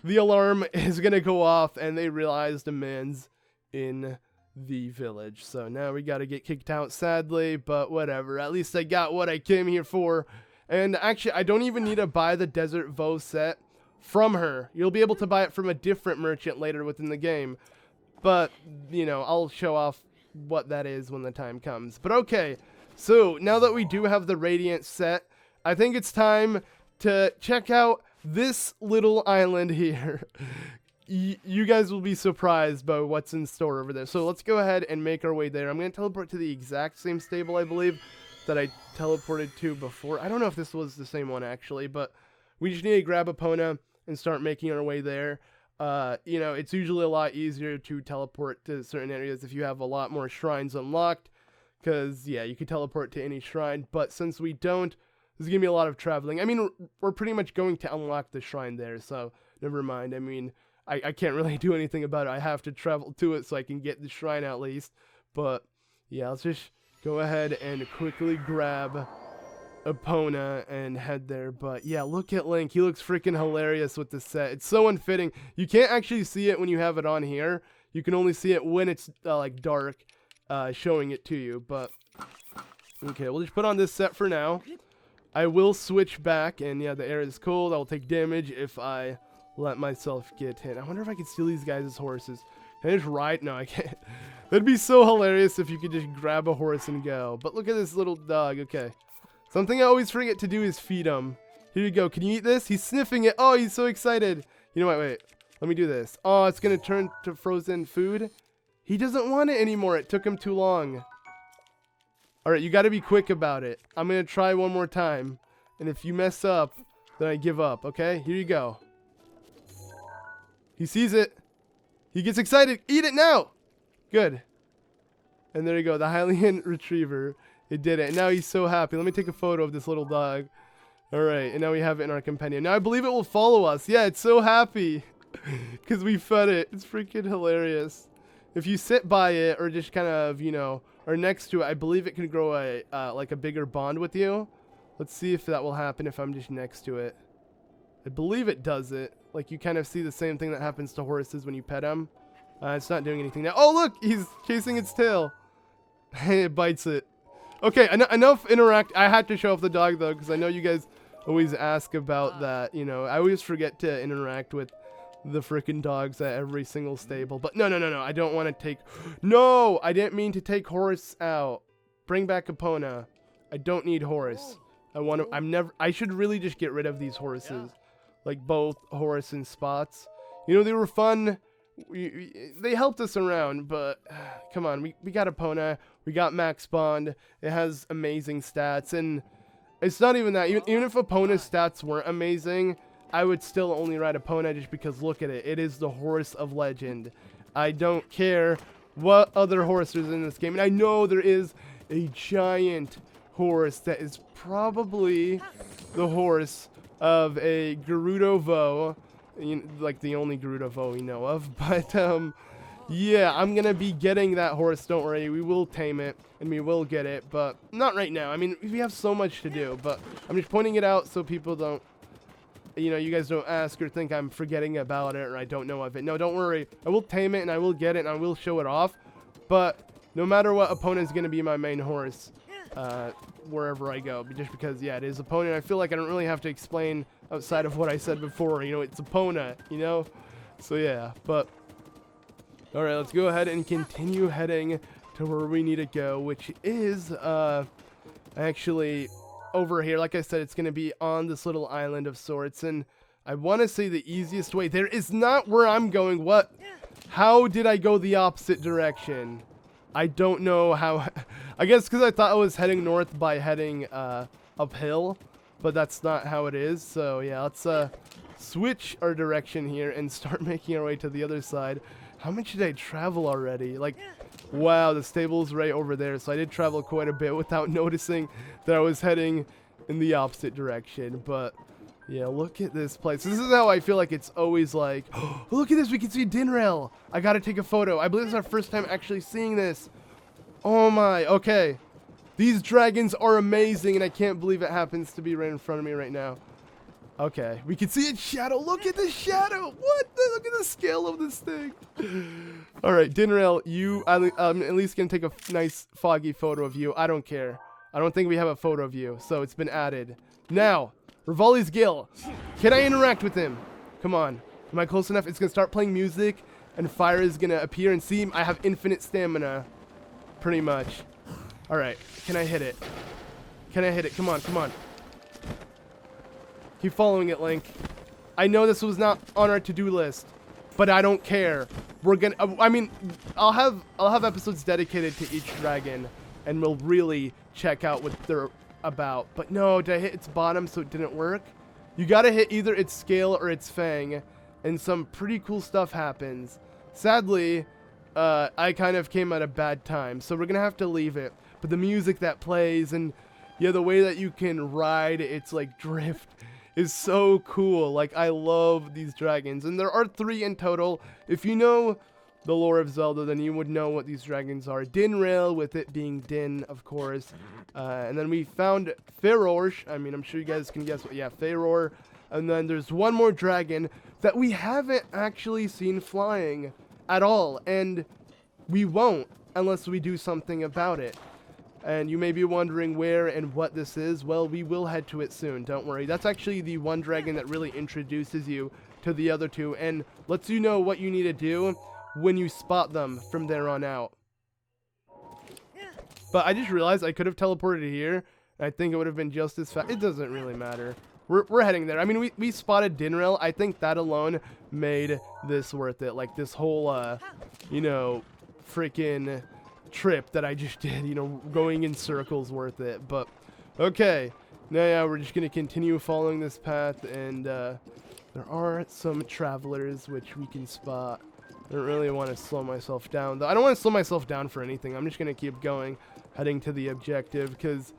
the alarm is going to go off, and they realize the man's in the village. So now we got to get kicked out, sadly, but whatever. At least I got what I came here for. And actually, I don't even need to buy the Desert Voe set from her. You'll be able to buy it from a different merchant later within the game. But, you know, I'll show off what that is when the time comes. But okay, so now that we do have the Radiant set, I think it's time to check out this little island here. You guys will be surprised by what's in store over there. So let's go ahead and make our way there. I'm going to teleport to the exact same stable, I believe, that I teleported to before. I don't know if this was the same one, actually, but we just need to grab Epona and start making our way there. You know, it's usually a lot easier to teleport to certain areas if you have a lot more shrines unlocked, because, yeah, you can teleport to any shrine, but since we don't, there's going to be a lot of traveling. I mean, we're pretty much going to unlock the shrine there, so never mind. I mean, I can't really do anything about it. I have to travel to it so I can get the shrine at least. But yeah, let's just go ahead and quickly grab Epona and head there. But yeah, look at Link. He looks freaking hilarious with this set. It's so unfitting. You can't actually see it when you have it on here. You can only see it when it's like dark, showing it to you. But okay, we'll just put on this set for now. I will switch back, and yeah, the air is cold. I will take damage if I let myself get hit. I wonder if I could steal these guys' horses. Can I just ride? No, I can't. That'd be so hilarious if you could just grab a horse and go. But look at this little dog. Okay. Something I always forget to do is feed him. Here you go. Can you eat this? He's sniffing it. Oh, he's so excited. You know what? Wait. Let me do this. Oh, it's going to turn to frozen food. He doesn't want it anymore. It took him too long. Alright, you gotta be quick about it. I'm gonna try one more time. And if you mess up, then I give up, okay? Here you go. He sees it. He gets excited. Eat it now! Good. And there you go, the Hylian Retriever. It did it. And now he's so happy. Let me take a photo of this little dog. Alright, and now we have it in our companion. Now I believe it will follow us. Yeah, it's so happy. Because we fed it. It's freaking hilarious. If you sit by it or just kind of, you know, or next to it, I believe it can grow a like a bigger bond with you. Let's see if that will happen if I'm just next to it. I believe it does it. Like you kind of see the same thing that happens to horses when you pet them. It's not doing anything now. Oh, look! He's chasing its tail. It bites it. Okay, enough interact. I had to show off the dog, though, because I know you guys always ask about that. You know, I always forget to interact with the freaking dogs at every single stable. But no. I don't want to take... No! I didn't mean to take Horse out. Bring back Epona. I don't need Horse. I should really just get rid of these horses. Like both Horse and Spots. You know, they were fun... they helped us around, but come on, we got Epona, we got Max Bond. It has amazing stats, and it's not even that. Even if Epona's stats weren't amazing, I would still only ride Epona just because look at it. It is the horse of legend. I don't care what other horse is in this game, and I know there is a giant horse that is probably the horse of a Gerudo Vo. Like the only Gerudo Vo we know of, but yeah, I'm gonna be getting that horse, don't worry. We will tame it and we will get it, but not right now. I mean, we have so much to do, but I'm just pointing it out so people don't, you know, you guys don't ask or think I'm forgetting about it or I don't know of it. No, don't worry, I will tame it and I will get it and I will show it off, but no matter what, Epona is gonna be my main horse wherever I go, just because, yeah, it is Epona. I feel like I don't really have to explain outside of what I said before, you know, it's Epona, you know? So yeah, but alright, let's go ahead and continue heading to where we need to go, which is actually over here. Like I said, it's gonna be on this little island of sorts, and I want to say the easiest way there is not where I'm going. What? How did I go the opposite direction? I don't know how. I guess because I thought I was heading north by heading uphill, but that's not how it is. So yeah, let's switch our direction here and start making our way to the other side. How much did I travel already? Like, wow, the stable's right over there. So I did travel quite a bit without noticing that I was heading in the opposite direction. But yeah, look at this place. This is how I feel like it's always like, oh, look at this, we can see Dinrail. I gotta take a photo. I believe it's our first time actually seeing this. Oh my, okay. These dragons are amazing, and I can't believe it happens to be right in front of me right now. Okay, we can see its shadow. Look at the shadow. What? Look at the scale of this thing. All right, Dinrail, I'm at least gonna take a nice foggy photo of you. I don't care. I don't think we have a photo of you, so it's been added. Now, Rivali's Gill. Can I interact with him? Come on. Am I close enough? It's going to start playing music, and fire is going to appear, and see, I have infinite stamina. Pretty much. Alright. Can I hit it? Can I hit it? Come on, come on. Keep following it, Link. I know this was not on our to-do list, but I don't care. We're going to... I mean, I'll have episodes dedicated to each dragon, and we'll really check out what they're about. But no, did I hit its bottom so it didn't work? You gotta hit either its scale or its fang, and some pretty cool stuff happens. Sadly, I kind of came at a bad time, so we're gonna have to leave it. But the music that plays, and yeah, the way that you can ride its like drift is so cool. Like, I love these dragons, and there are 3 in total. If you know the lore of Zelda, then you would know what these dragons are. Dinrail, with it being Din, of course. And then we found Farosh. I mean, I'm sure you guys can guess what. Yeah, Faror. And then there's one more dragon that we haven't actually seen flying at all. And we won't unless we do something about it. And you may be wondering where and what this is. Well, we will head to it soon. Don't worry. That's actually the one dragon that really introduces you to the other 2 and lets you know what you need to do when you spot them from there on out. But I just realized I could have teleported here. I think it would have been just as fast. It doesn't really matter. We're heading there. I mean, we spotted Dinrail. I think that alone made this worth it. Like, this whole, you know, freaking trip that I just did, you know, going in circles worth it. But okay, now yeah, we're just gonna continue following this path, and there are some travelers which we can spot. I don't really want to slow myself down though. I don't want to slow myself down for anything. I'm just gonna keep going, heading to the objective, because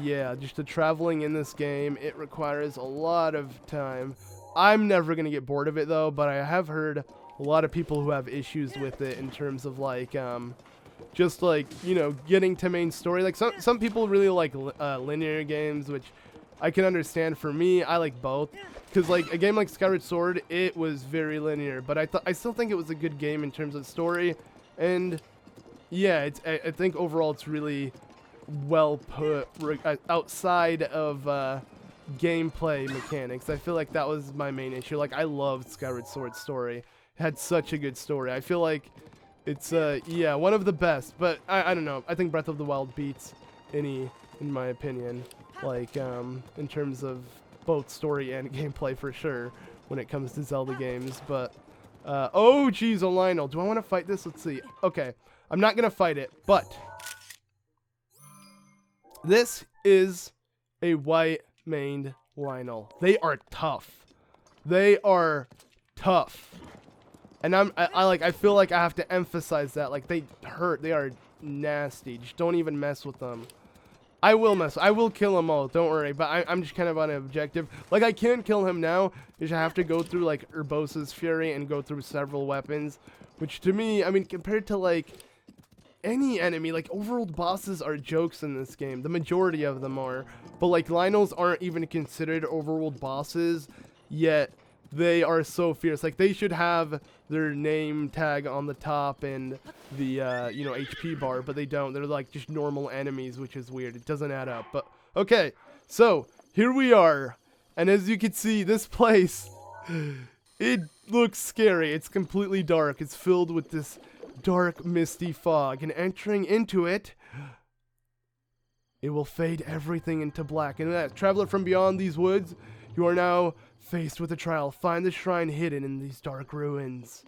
yeah, just the traveling in this game, it requires a lot of time. I'm never gonna get bored of it though, but I have heard a lot of people who have issues with it in terms of like just like, you know, getting to main story. Like some people really like linear games, which I can understand. For me, I like both, because like a game like Skyward Sword, it was very linear, but I still think it was a good game in terms of story. And yeah, I think overall it's really well put outside of gameplay mechanics. I feel like that was my main issue. Like, I loved Skyward Sword's story. It had such a good story. I feel like it's yeah, one of the best, but I don't know. I think Breath of the Wild beats any, in my opinion, like in terms of both story and gameplay for sure when it comes to Zelda games. But oh geez, a Lionel. Do I want to fight this? Let's see. Okay, I'm not gonna fight it, but this is a white-maned Lionel. They are tough. They are tough. And I feel like I have to emphasize that. Like, they hurt. They are nasty. Just don't even mess with them. I will kill them all. Don't worry. But I'm just kind of on an objective. Like, I can't kill him now. You just have to go through, like, Urbosa's Fury and go through several weapons. Which, to me, I mean, compared to, like, any enemy, like, overworld bosses are jokes in this game. The majority of them are. But, like, Lionels aren't even considered overworld bosses, yet they are so fierce. Like, they should have their name tag on the top and the, you know, HP bar, but they don't. They're, like, just normal enemies, which is weird. It doesn't add up. But, okay, so, here we are. And as you can see, this place, it looks scary. It's completely dark. It's filled with this dark, misty fog, and entering into it, it will fade everything into black. And that traveler from beyond these woods, you are now faced with a trial. Find the shrine hidden in these dark ruins.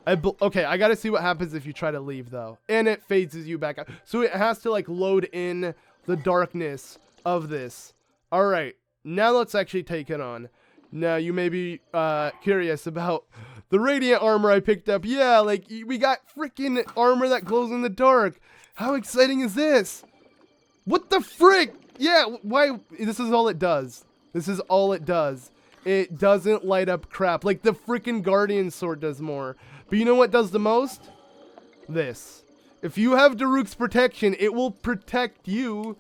Okay, I gotta see what happens if you try to leave though, and it phases you back out. So it has to like load in the darkness of this. All right, now let's actually take it on. Now, you may be curious about the radiant armor I picked up. Yeah, like, we got freaking armor that glows in the dark. How exciting is this? What the frick? Yeah, why? This is all it does. This is all it does. It doesn't light up crap. Like, the freaking Guardian Sword does more. But you know what does the most? This. If you have Daruk's protection, it will protect you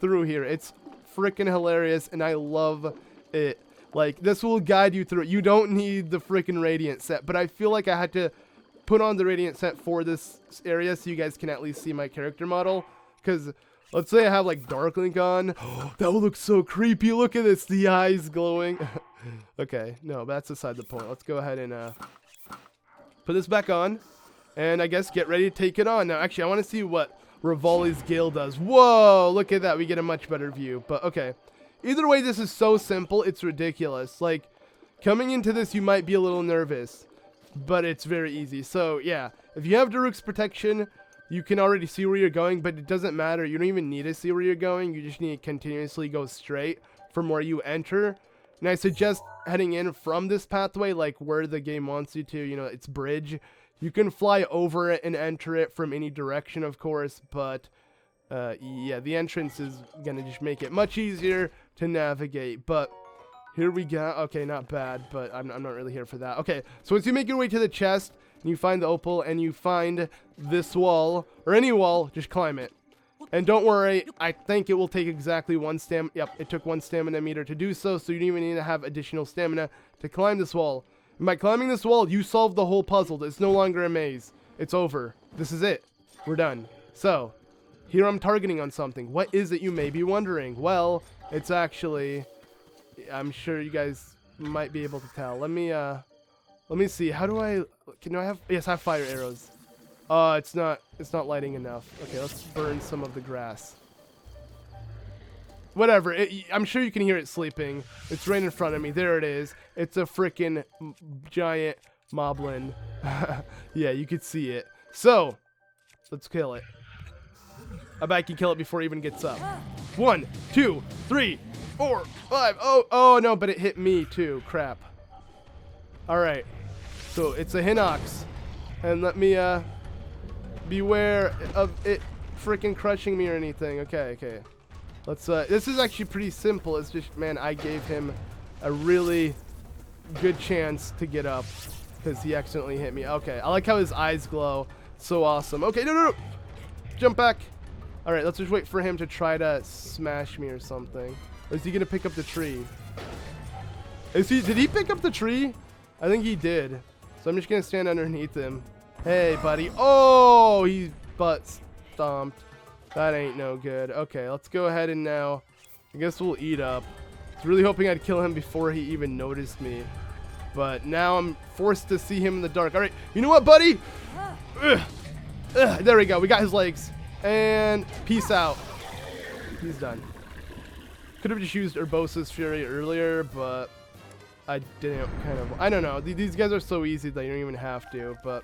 through here. It's freaking hilarious, and I love it. Like, this will guide you through it. You don't need the freaking Radiant set, but I feel like I had to put on the Radiant set for this area so you guys can at least see my character model. Because, let's say I have, like, Dark Link on. That would look so creepy. Look at this. The eyes glowing. Okay, no, that's aside the point. Let's go ahead and put this back on. And I guess get ready to take it on. Now, actually, I want to see what Rivali's Gale does. Whoa, look at that. We get a much better view. But, okay. Either way, this is so simple, it's ridiculous. Like, coming into this, you might be a little nervous, but it's very easy. So, yeah, if you have Daruk's protection, you can already see where you're going, but it doesn't matter. You don't even need to see where you're going. You just need to continuously go straight from where you enter. And I suggest heading in from this pathway, like where the game wants you to, you know, it's bridge. You can fly over it and enter it from any direction, of course, but yeah, the entrance is gonna just make it much easier to navigate. But here we go. Okay, not bad, but I'm not really here for that. Okay, so once you make your way to the chest and you find the opal and you find this wall or any wall, just climb it. And don't worry, I think it will take exactly one stamina. Yep, it took one stamina meter to do so, so you don't even need to have additional stamina to climb this wall. And by climbing this wall, you solve the whole puzzle. It's no longer a maze. It's over. This is it. We're done. So, here I'm targeting on something. What is it, you may be wondering? Well, it's actually, I'm sure you guys might be able to tell. Let me see. How do I, can I have, yes, I have fire arrows. It's not lighting enough. Okay, let's burn some of the grass. Whatever, I'm sure you can hear it sleeping. It's right in front of me. There it is. It's a freaking giant moblin. Yeah, you could see it. So, let's kill it. I bet I can kill it before it even gets up. 1, 2, 3, 4, 5. Oh no, but it hit me too. Crap. Alright. So, it's a Hinox. And let me, beware of it freaking crushing me or anything. Okay. Let's, this is actually pretty simple. It's just, man, I gave him a really good chance to get up because he accidentally hit me. Okay, I like how his eyes glow. So awesome. Okay, no. Jump back. All right, let's just wait for him to try to smash me or something. Or is he going to pick up the tree? Did he pick up the tree? I think he did. So I'm just going to stand underneath him. Hey, buddy. Oh, he's butt stomped. That ain't no good. Okay, let's go ahead and now, I guess we'll eat up. I was really hoping I'd kill him before he even noticed me. But now I'm forced to see him in the dark. All right, you know what, buddy? There we go. We got his legs. And peace out. He's done. Could have just used Urbosa's Fury earlier, but I didn't I don't know. These guys are so easy that you don't even have to, but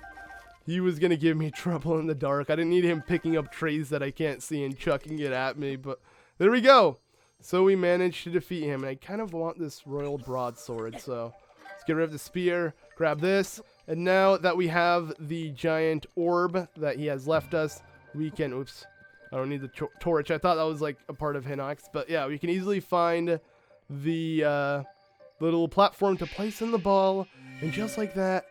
he was going to give me trouble in the dark. I didn't need him picking up trays that I can't see and chucking it at me, but there we go. So we managed to defeat him, and I kind of want this Royal Broadsword, so let's get rid of the spear, grab this, and now that we have the giant orb that he has left us, we can, oops, I don't need the torch. I thought that was like a part of Hinox, but yeah, we can easily find the little platform to place in the ball, and just like that,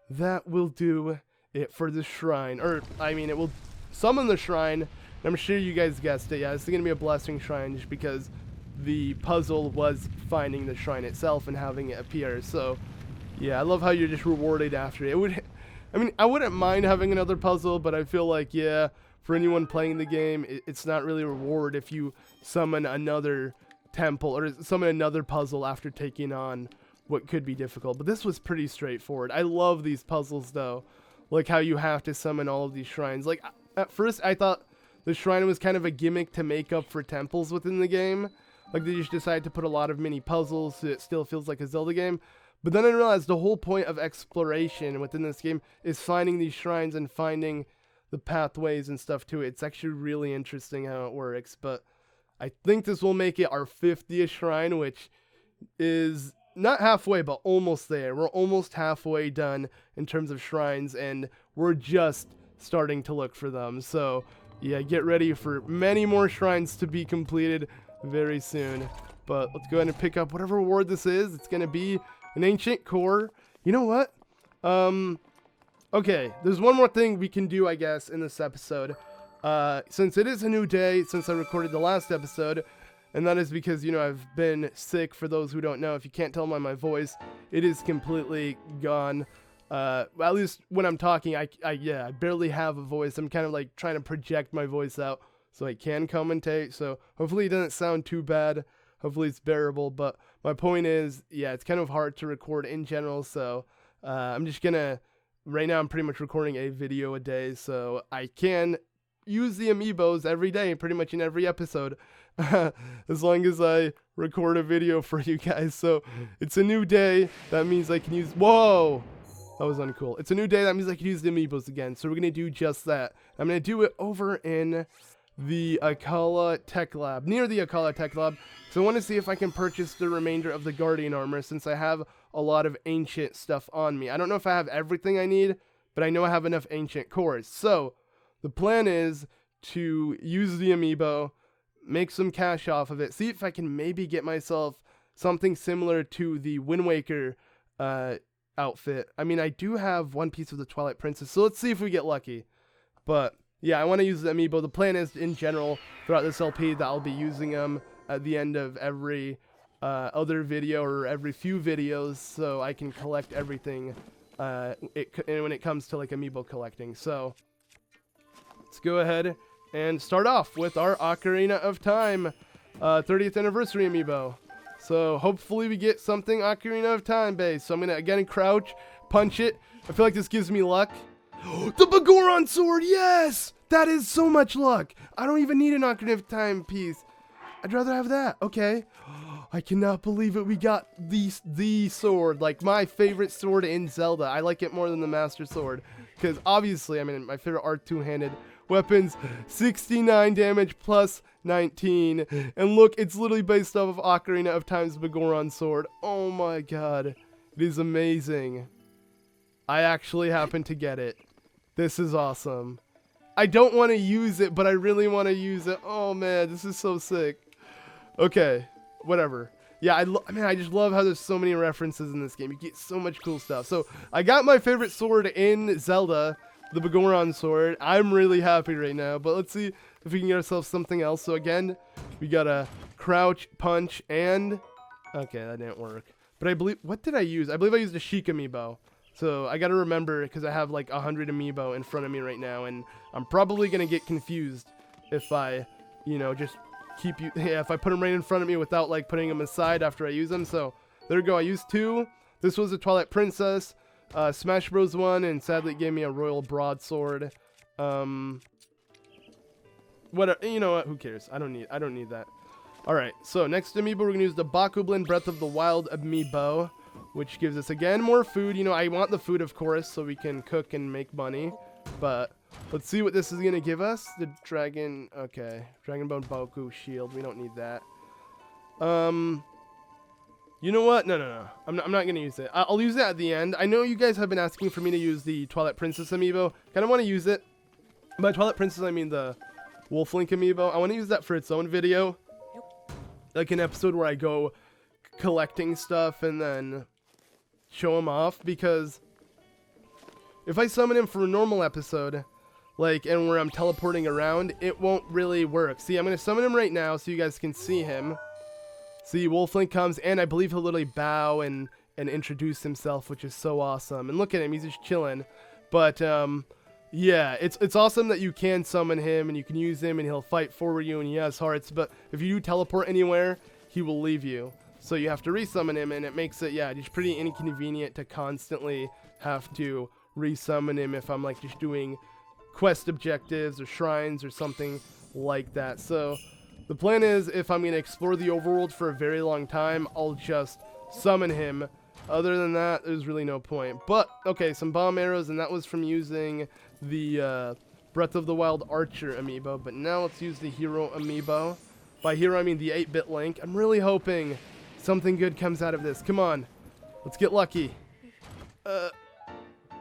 that will do it for the shrine. Or, I mean, it will summon the shrine. I'm sure you guys guessed it. Yeah, this is going to be a blessing shrine just because the puzzle was finding the shrine itself and having it appear. So, yeah, I love how you're just rewarded after it. I wouldn't mind having another puzzle, but I feel like, yeah, for anyone playing the game, it's not really a reward if you summon another temple or summon another puzzle after taking on what could be difficult. But this was pretty straightforward. I love these puzzles, though. Like how you have to summon all of these shrines. Like, at first, I thought the shrine was kind of a gimmick to make up for temples within the game. Like, they just decided to put a lot of mini puzzles so it still feels like a Zelda game. But then I realized the whole point of exploration within this game is finding these shrines and finding the pathways and stuff to it. It's actually really interesting how it works. But I think this will make it our 50th shrine, which is not halfway, but almost there. We're almost halfway done in terms of shrines, and we're just starting to look for them. So, yeah, get ready for many more shrines to be completed very soon. But let's go ahead and pick up whatever reward this is. It's going to be an ancient core. You know what? Okay, there's one more thing we can do, I guess, in this episode. Since it is a new day, since I recorded the last episode, and that is because, you know, I've been sick. For those who don't know, if you can't tell by my voice, it is completely gone. At least when I'm talking, I barely have a voice. I'm kind of like trying to project my voice out so I can commentate. So hopefully it doesn't sound too bad. Hopefully it's bearable. But my point is, yeah, it's kind of hard to record in general. So I'm just gonna, right now I'm pretty much recording a video a day. So I can use the amiibos every day, pretty much in every episode. As long as I record a video for you guys. So it's a new day. That means I can use, whoa, that was uncool. It's a new day. That means I can use the amiibos again. So we're going to do just that. I'm going to do it over in the AKKALA Tech Lab, near the AKKALA Tech Lab. So I want to see if I can purchase the remainder of the Guardian armor since I have a lot of ancient stuff on me. I don't know if I have everything I need, but I know I have enough ancient cores. So the plan is to use the amiibo, make some cash off of it, see if I can maybe get myself something similar to the Wind Waker outfit. I mean, I do have one piece of the Twilight Princess, so let's see if we get lucky. But yeah, I want to use the amiibo. The plan is, in general, throughout this LP, that I'll be using them at the end of every other video or every few videos, so I can collect everything and when it comes to like amiibo collecting. So let's go ahead and start off with our Ocarina of Time 30th anniversary amiibo. So hopefully we get something Ocarina of Time based. So I'm going to again crouch, punch it. I feel like this gives me luck. The Bagoron sword, yes! That is so much luck. I don't even need an Ocarina of Time piece. I'd rather have that. Okay. I cannot believe it. We got the sword, like my favorite sword in Zelda. I like it more than the Master Sword because obviously, I mean, my favorite are two-handed weapons. 69 damage plus 19. And look, it's literally based off of Ocarina of Time's Bagoron sword. Oh my god. It is amazing. I actually happen to get it. This is awesome. I don't want to use it, but I really want to use it. Oh man, this is so sick. Okay, whatever. Yeah, I just love how there's so many references in this game. You get so much cool stuff. So, I got my favorite sword in Zelda, the Bagoron sword. I'm really happy right now, but let's see if we can get ourselves something else. So again, we got a crouch, punch, and... Okay, that didn't work. But I believe... What did I use? I believe I used a Sheikah amiibo. So, I gotta remember, because I have like 100 amiibo in front of me right now, and I'm probably gonna get confused if I, you know, just keep you... Yeah, if I put them right in front of me without like putting them aside after I use them. So, there we go. I used 2. This was a Twilight Princess. Smash Bros. 1, and sadly it gave me a Royal Broadsword. What? You know what? Who cares? I don't need that. All right. So next amiibo, we're gonna use the Bakublin Breath of the Wild amiibo, which gives us again more food. You know, I want the food, of course, so we can cook and make money. But let's see what this is gonna give us. The dragon. Okay, Dragon Bone Boku Shield. We don't need that. You know what? No. I'm not going to use it. I'll use it at the end. I know you guys have been asking for me to use the Twilight Princess amiibo. Kind of want to use it. By Twilight Princess, I mean the Wolf Link amiibo. I want to use that for its own video. Like an episode where I go collecting stuff and then show them off. Because if I summon him for a normal episode, like, and where I'm teleporting around, it won't really work. See, I'm going to summon him right now so you guys can see him. See, Wolflink comes, and I believe he'll literally bow and introduce himself, which is so awesome. And look at him, he's just chilling. But, yeah, it's awesome that you can summon him, and you can use him, and he'll fight for you, and he has hearts. But if you teleport anywhere, he will leave you. So you have to resummon him, and it makes it, yeah, just pretty inconvenient to constantly have to resummon him if I'm, like, just doing quest objectives or shrines or something like that. So... the plan is, if I'm going to explore the overworld for a very long time, I'll just summon him. Other than that, there's really no point. But, okay, some bomb arrows, and that was from using the Breath of the Wild Archer amiibo. But now let's use the Hero amiibo. By Hero, I mean the 8-bit Link. I'm really hoping something good comes out of this. Come on. Let's get lucky.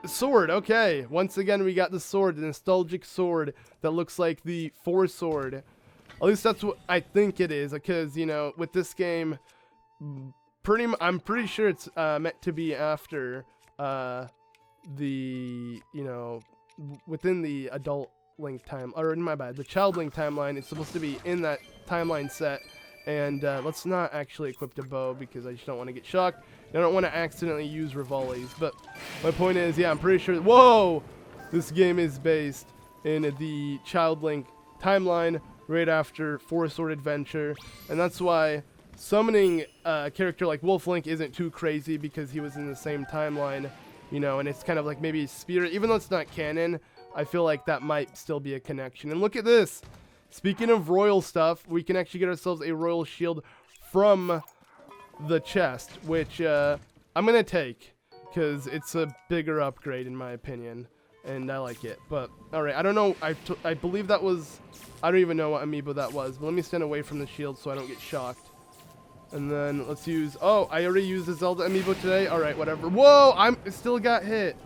Sword, okay. Once again, we got the sword, the nostalgic sword that looks like the 4 sword. At least that's what I think it is, because, you know, with this game, I'm pretty sure it's meant to be after the, you know, within the adult Link time, or my bad, the child Link timeline. It's supposed to be in that timeline set, and let's not actually equip the bow, because I just don't want to get shocked. I don't want to accidentally use Rivali's, but my point is, yeah, I'm pretty sure, whoa! This game is based in the child Link timeline, right after 4 Sword Adventure, and that's why summoning a character like Wolf Link isn't too crazy, because he was in the same timeline, you know, and it's kind of like maybe spirit, even though it's not canon, I feel like that might still be a connection. And look at this! Speaking of royal stuff, we can actually get ourselves a royal shield from the chest, which I'm gonna take, because it's a bigger upgrade in my opinion. And I like it, but alright, I don't know, I believe that was, I don't even know what amiibo that was, but let me stand away from the shield so I don't get shocked. And then let's use, oh, I already used the Zelda amiibo today, alright, whatever. Whoa, I still got hit.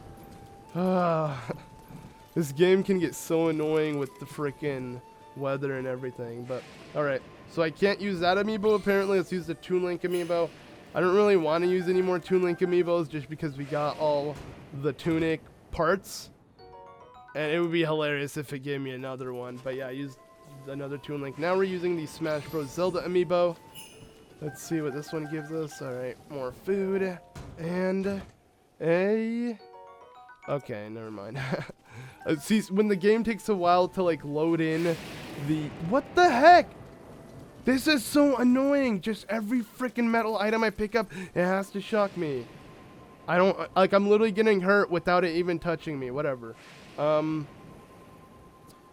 This game can get so annoying with the freaking weather and everything, but alright. So I can't use that amiibo apparently, let's use the Toon Link amiibo. I don't really want to use any more Toon Link amiibos just because we got all the tunic parts. And it would be hilarious if it gave me another one. But yeah, I used another Toon Link. Now we're using the Smash Bros. Zelda amiibo. Let's see what this one gives us. Alright, more food. And a... okay, never mind. See, when the game takes a while to like load in the... what the heck? This is so annoying. Just every freaking metal item I pick up, it has to shock me. I don't... like, I'm literally getting hurt without it even touching me. Whatever.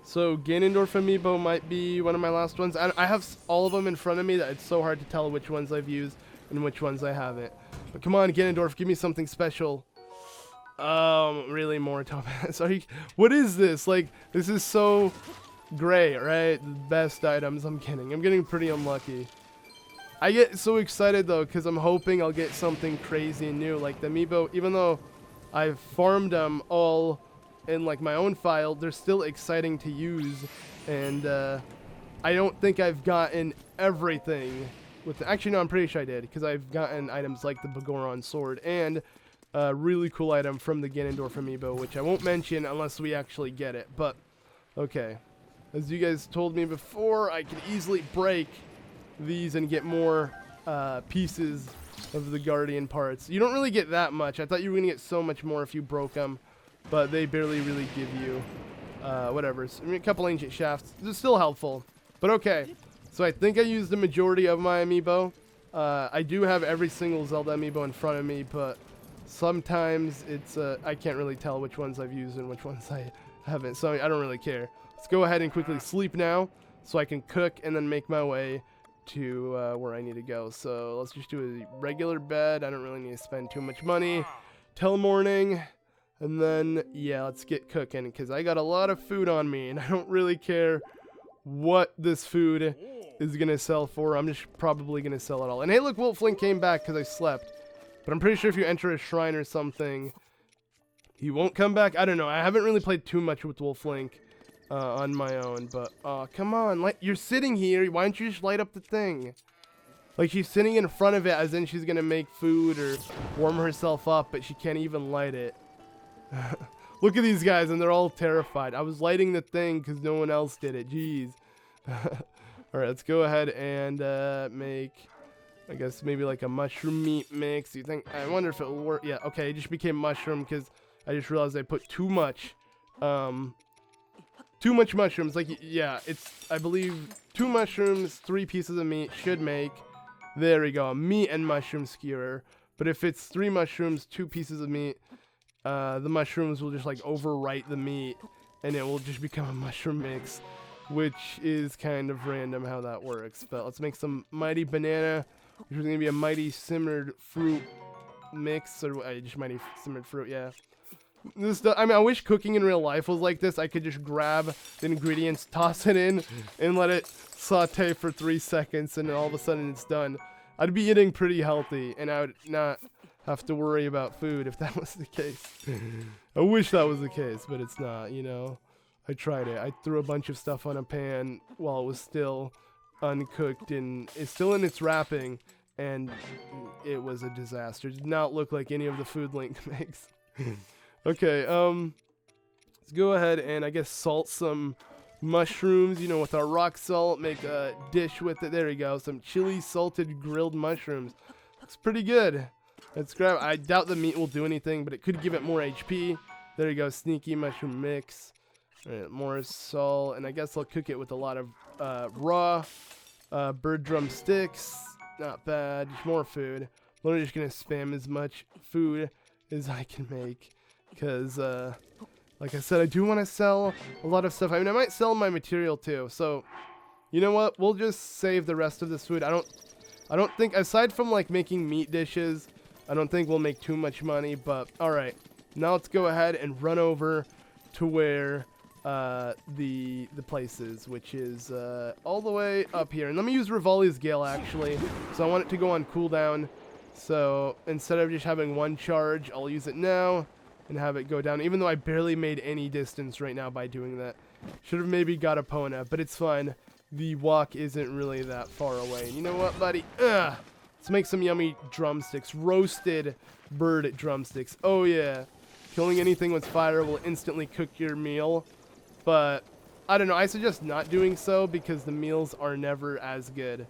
So Ganondorf amiibo might be one of my last ones. I have all of them in front of me that it's so hard to tell which ones I've used and which ones I haven't. But come on, Ganondorf, give me something special. Really more TOMA. Sorry, what is this? Like, this is so great, right? The best items. I'm kidding. I'm getting pretty unlucky. I get so excited though because I'm hoping I'll get something crazy and new. Like the amiibo, even though I've farmed them all in like my own file, they're still exciting to use, and I don't think I've gotten everything with actually no, I'm pretty sure I did, because I've gotten items like the Bagoron sword and a really cool item from the Ganondorf amiibo, which I won't mention unless we actually get it. But okay, as you guys told me before, I can easily break these and get more pieces of the Guardian parts. You don't really get that much. I thought you were gonna get so much more if you broke them, but they barely really give you whatever. So, I mean, a couple ancient shafts. They're still helpful. But okay, so I think I used the majority of my amiibo. I do have every single Zelda amiibo in front of me, but sometimes it's I can't really tell which ones I've used and which ones I haven't. So I don't really care. Let's go ahead and quickly sleep now, so I can cook and then make my way to where I need to go. So let's just do a regular bed. I don't really need to spend too much money till morning. And then, yeah, let's get cooking, because I got a lot of food on me, and I don't really care what this food is going to sell for. I'm just probably going to sell it all. And hey, look, Wolflink came back because I slept. But I'm pretty sure if you enter a shrine or something, he won't come back. I don't know. I haven't really played too much with Wolflink on my own. But, come on. You're sitting here. Why don't you just light up the thing? Like, she's sitting in front of it as in she's going to make food or warm herself up, but she can't even light it. Look at these guys, and they're all terrified. I was lighting the thing because no one else did it. Jeez. Alright, let's go ahead and make, I guess, maybe like a mushroom meat mix. You think? I wonder if it will work. Yeah, okay, it just became mushroom because I just realized I put too much mushrooms. Like, yeah, it's, I believe, 2 mushrooms, 3 pieces of meat should make, there we go, a meat and mushroom skewer. But if it's 3 mushrooms, 2 pieces of meat, the mushrooms will just like overwrite the meat, and it will just become a mushroom mix, which is kind of random how that works. But let's make some mighty banana, which is going to be a mighty simmered fruit mix, or just mighty simmered fruit, yeah. This, I mean, I wish cooking in real life was like this. I could just grab the ingredients, toss it in, and let it saute for 3 seconds, and then all of a sudden it's done. I'd be eating pretty healthy, and I would not have to worry about food if that was the case. I wish that was the case, but it's not, you know. I tried it. I threw a bunch of stuff on a pan while it was still uncooked, and it's still in its wrapping, and it was a disaster. It did not look like any of the food Link makes. Okay, let's go ahead and I guess salt some mushrooms, you know, with our rock salt, make a dish with it. There we go, some chili salted grilled mushrooms. Looks pretty good. Let's grab, I doubt the meat will do anything, but it could give it more HP. There you go, sneaky mushroom mix. Alright, more salt, and I guess I'll cook it with a lot of raw bird drumsticks. Not bad, just more food. I'm literally just gonna spam as much food as I can make, because like I said, I do want to sell a lot of stuff. I mean, I might sell my material too, so you know what, we'll just save the rest of this food. I don't think, aside from like making meat dishes, I don't think we'll make too much money. But alright, now let's go ahead and run over to where the place is, which is all the way up here. And let me use Rivali's Gale actually, so I want it to go on cooldown. So instead of just having 1 charge, I'll use it now and have it go down, even though I barely made any distance right now by doing that. Should have maybe got Epona, but it's fine. The walk isn't really that far away. And you know what, buddy? Let's make some yummy drumsticks. Roasted bird drumsticks. Oh yeah. Killing anything with fire will instantly cook your meal. But I don't know. I suggest not doing so because the meals are never as good.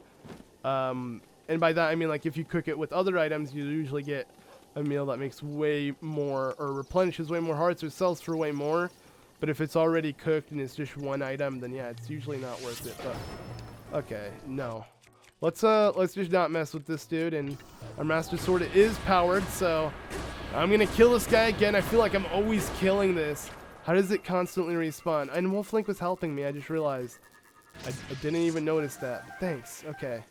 And by that I mean, like, if you cook it with other items, you usually get a meal that makes way more, or replenishes way more hearts, or sells for way more. But if it's already cooked and it's just 1 item, then yeah, it's usually not worth it. But okay, no. Let's just not mess with this dude. And our Master Sword is powered, so I'm gonna kill this guy again. I feel like I'm always killing this. How does it constantly respawn? And Wolf Link was helping me, I just realized. I didn't even notice that. Thanks. Okay.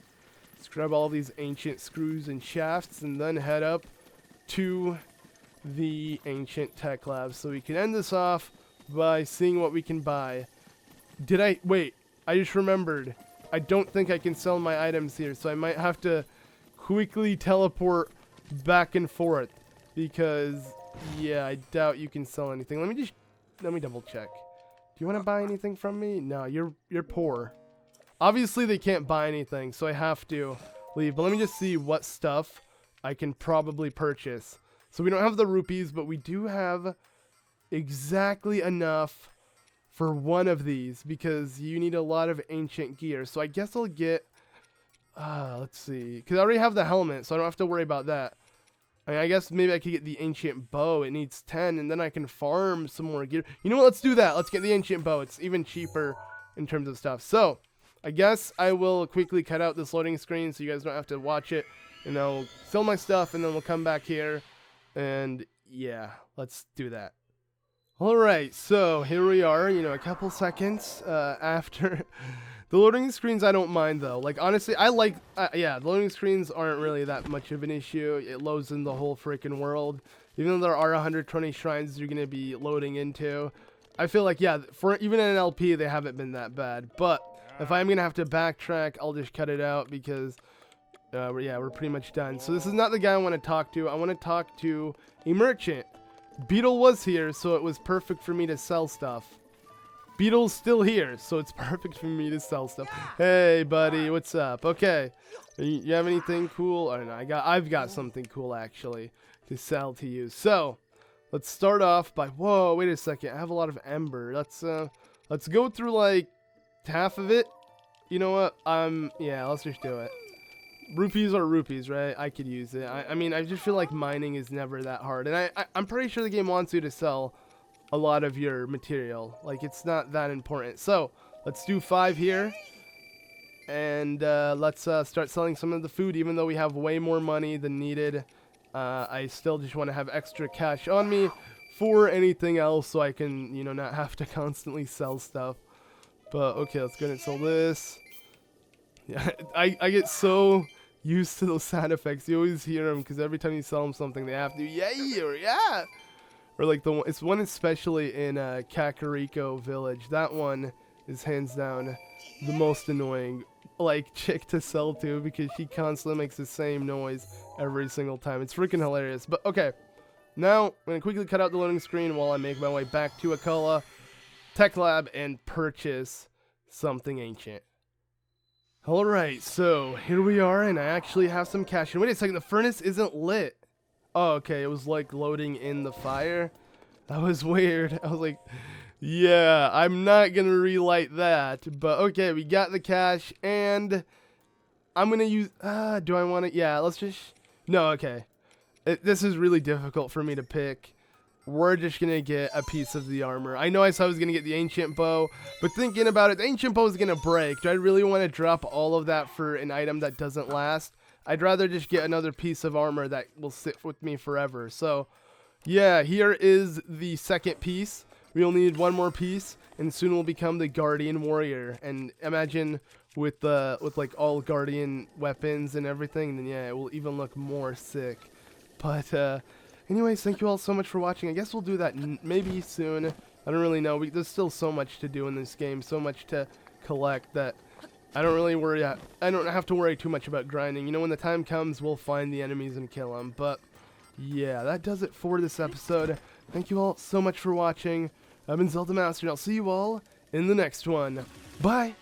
Let's grab all these ancient screws and shafts and then head up to the ancient tech lab. So we can end this off by seeing what we can buy. Wait, I just remembered. I don't think I can sell my items here, so I might have to quickly teleport back and forth. Because, yeah, I doubt you can sell anything. Let me double check. Do you want to buy anything from me? No, you're poor. Obviously, they can't buy anything, so I have to leave. But let me just see what stuff I can probably purchase. So we don't have the rupees, but we do have exactly enough for one of these, because you need a lot of ancient gear. So I guess I'll get, let's see, because I already have the helmet, so I don't have to worry about that. I mean, I guess maybe I could get the ancient bow. It needs 10, and then I can farm some more gear. You know what? Let's do that. Let's get the ancient bow. It's even cheaper in terms of stuff. So I guess I will quickly cut out this loading screen so you guys don't have to watch it. And I'll sell my stuff, and then we'll come back here. And yeah, let's do that. Alright, so here we are, you know, a couple seconds after. The loading screens I don't mind though. Like, honestly, I like, yeah, the loading screens aren't really that much of an issue. It loads in the whole freaking world. Even though there are 120 shrines you're going to be loading into. I feel like, yeah, for even in an LP, they haven't been that bad. But if I'm going to have to backtrack, I'll just cut it out because, we're pretty much done. So this is not the guy I want to talk to. I want to talk to a merchant. Beetle was here, so it was perfect for me to sell stuff. Beetle's still here, so it's perfect for me to sell stuff. Hey, buddy, what's up? Okay, you have anything cool? Oh, no, I've got something cool actually to sell to you. So let's start off by. Whoa, wait a second. I have a lot of ember. Let's go through like half of it. You know what? Yeah, let's just do it. Rupees are rupees, right? I could use it. I mean, I just feel like mining is never that hard. And I'm pretty sure the game wants you to sell a lot of your material. Like, it's not that important. So, let's do 5 here. And let's start selling some of the food, even though we have way more money than needed. I still just want to have extra cash on me for anything else so I can, you know, not have to constantly sell stuff. But, okay, let's go ahead and sell this. Yeah, I get so used to those sound effects. You always hear them because every time you sell them something, they have to yay or yeah. Or like it's one especially in Kakariko Village. That one is hands down the most annoying like chick to sell to because she constantly makes the same noise every single time. It's freaking hilarious. But okay, now I'm gonna quickly cut out the loading screen while I make my way back to AKKALA Tech Lab and purchase something ancient. Alright, so here we are, and I actually have some cash. And wait a second, the furnace isn't lit. Oh, okay, it was like loading in the fire. That was weird. I was like, yeah, I'm not gonna relight that. But okay, we got the cash, and I'm gonna use, do I want to, yeah, let's just, no, okay. This is really difficult for me to pick. We're just going to get a piece of the armor. I know I said I was going to get the ancient bow, but thinking about it, the ancient bow is going to break. Do I really want to drop all of that for an item that doesn't last? I'd rather just get another piece of armor that will sit with me forever. So, yeah, here is the second piece. We'll need one more piece, and soon we'll become the Guardian Warrior. And imagine with like all Guardian weapons and everything, then yeah, it will even look more sick. But, anyways, thank you all so much for watching. I guess we'll do that maybe soon. I don't really know. There's still so much to do in this game, so much to collect that I don't really worry. I don't have to worry too much about grinding. You know, when the time comes, we'll find the enemies and kill them. But yeah, that does it for this episode. Thank you all so much for watching. I've been ZeldaMaster, and I'll see you all in the next one. Bye!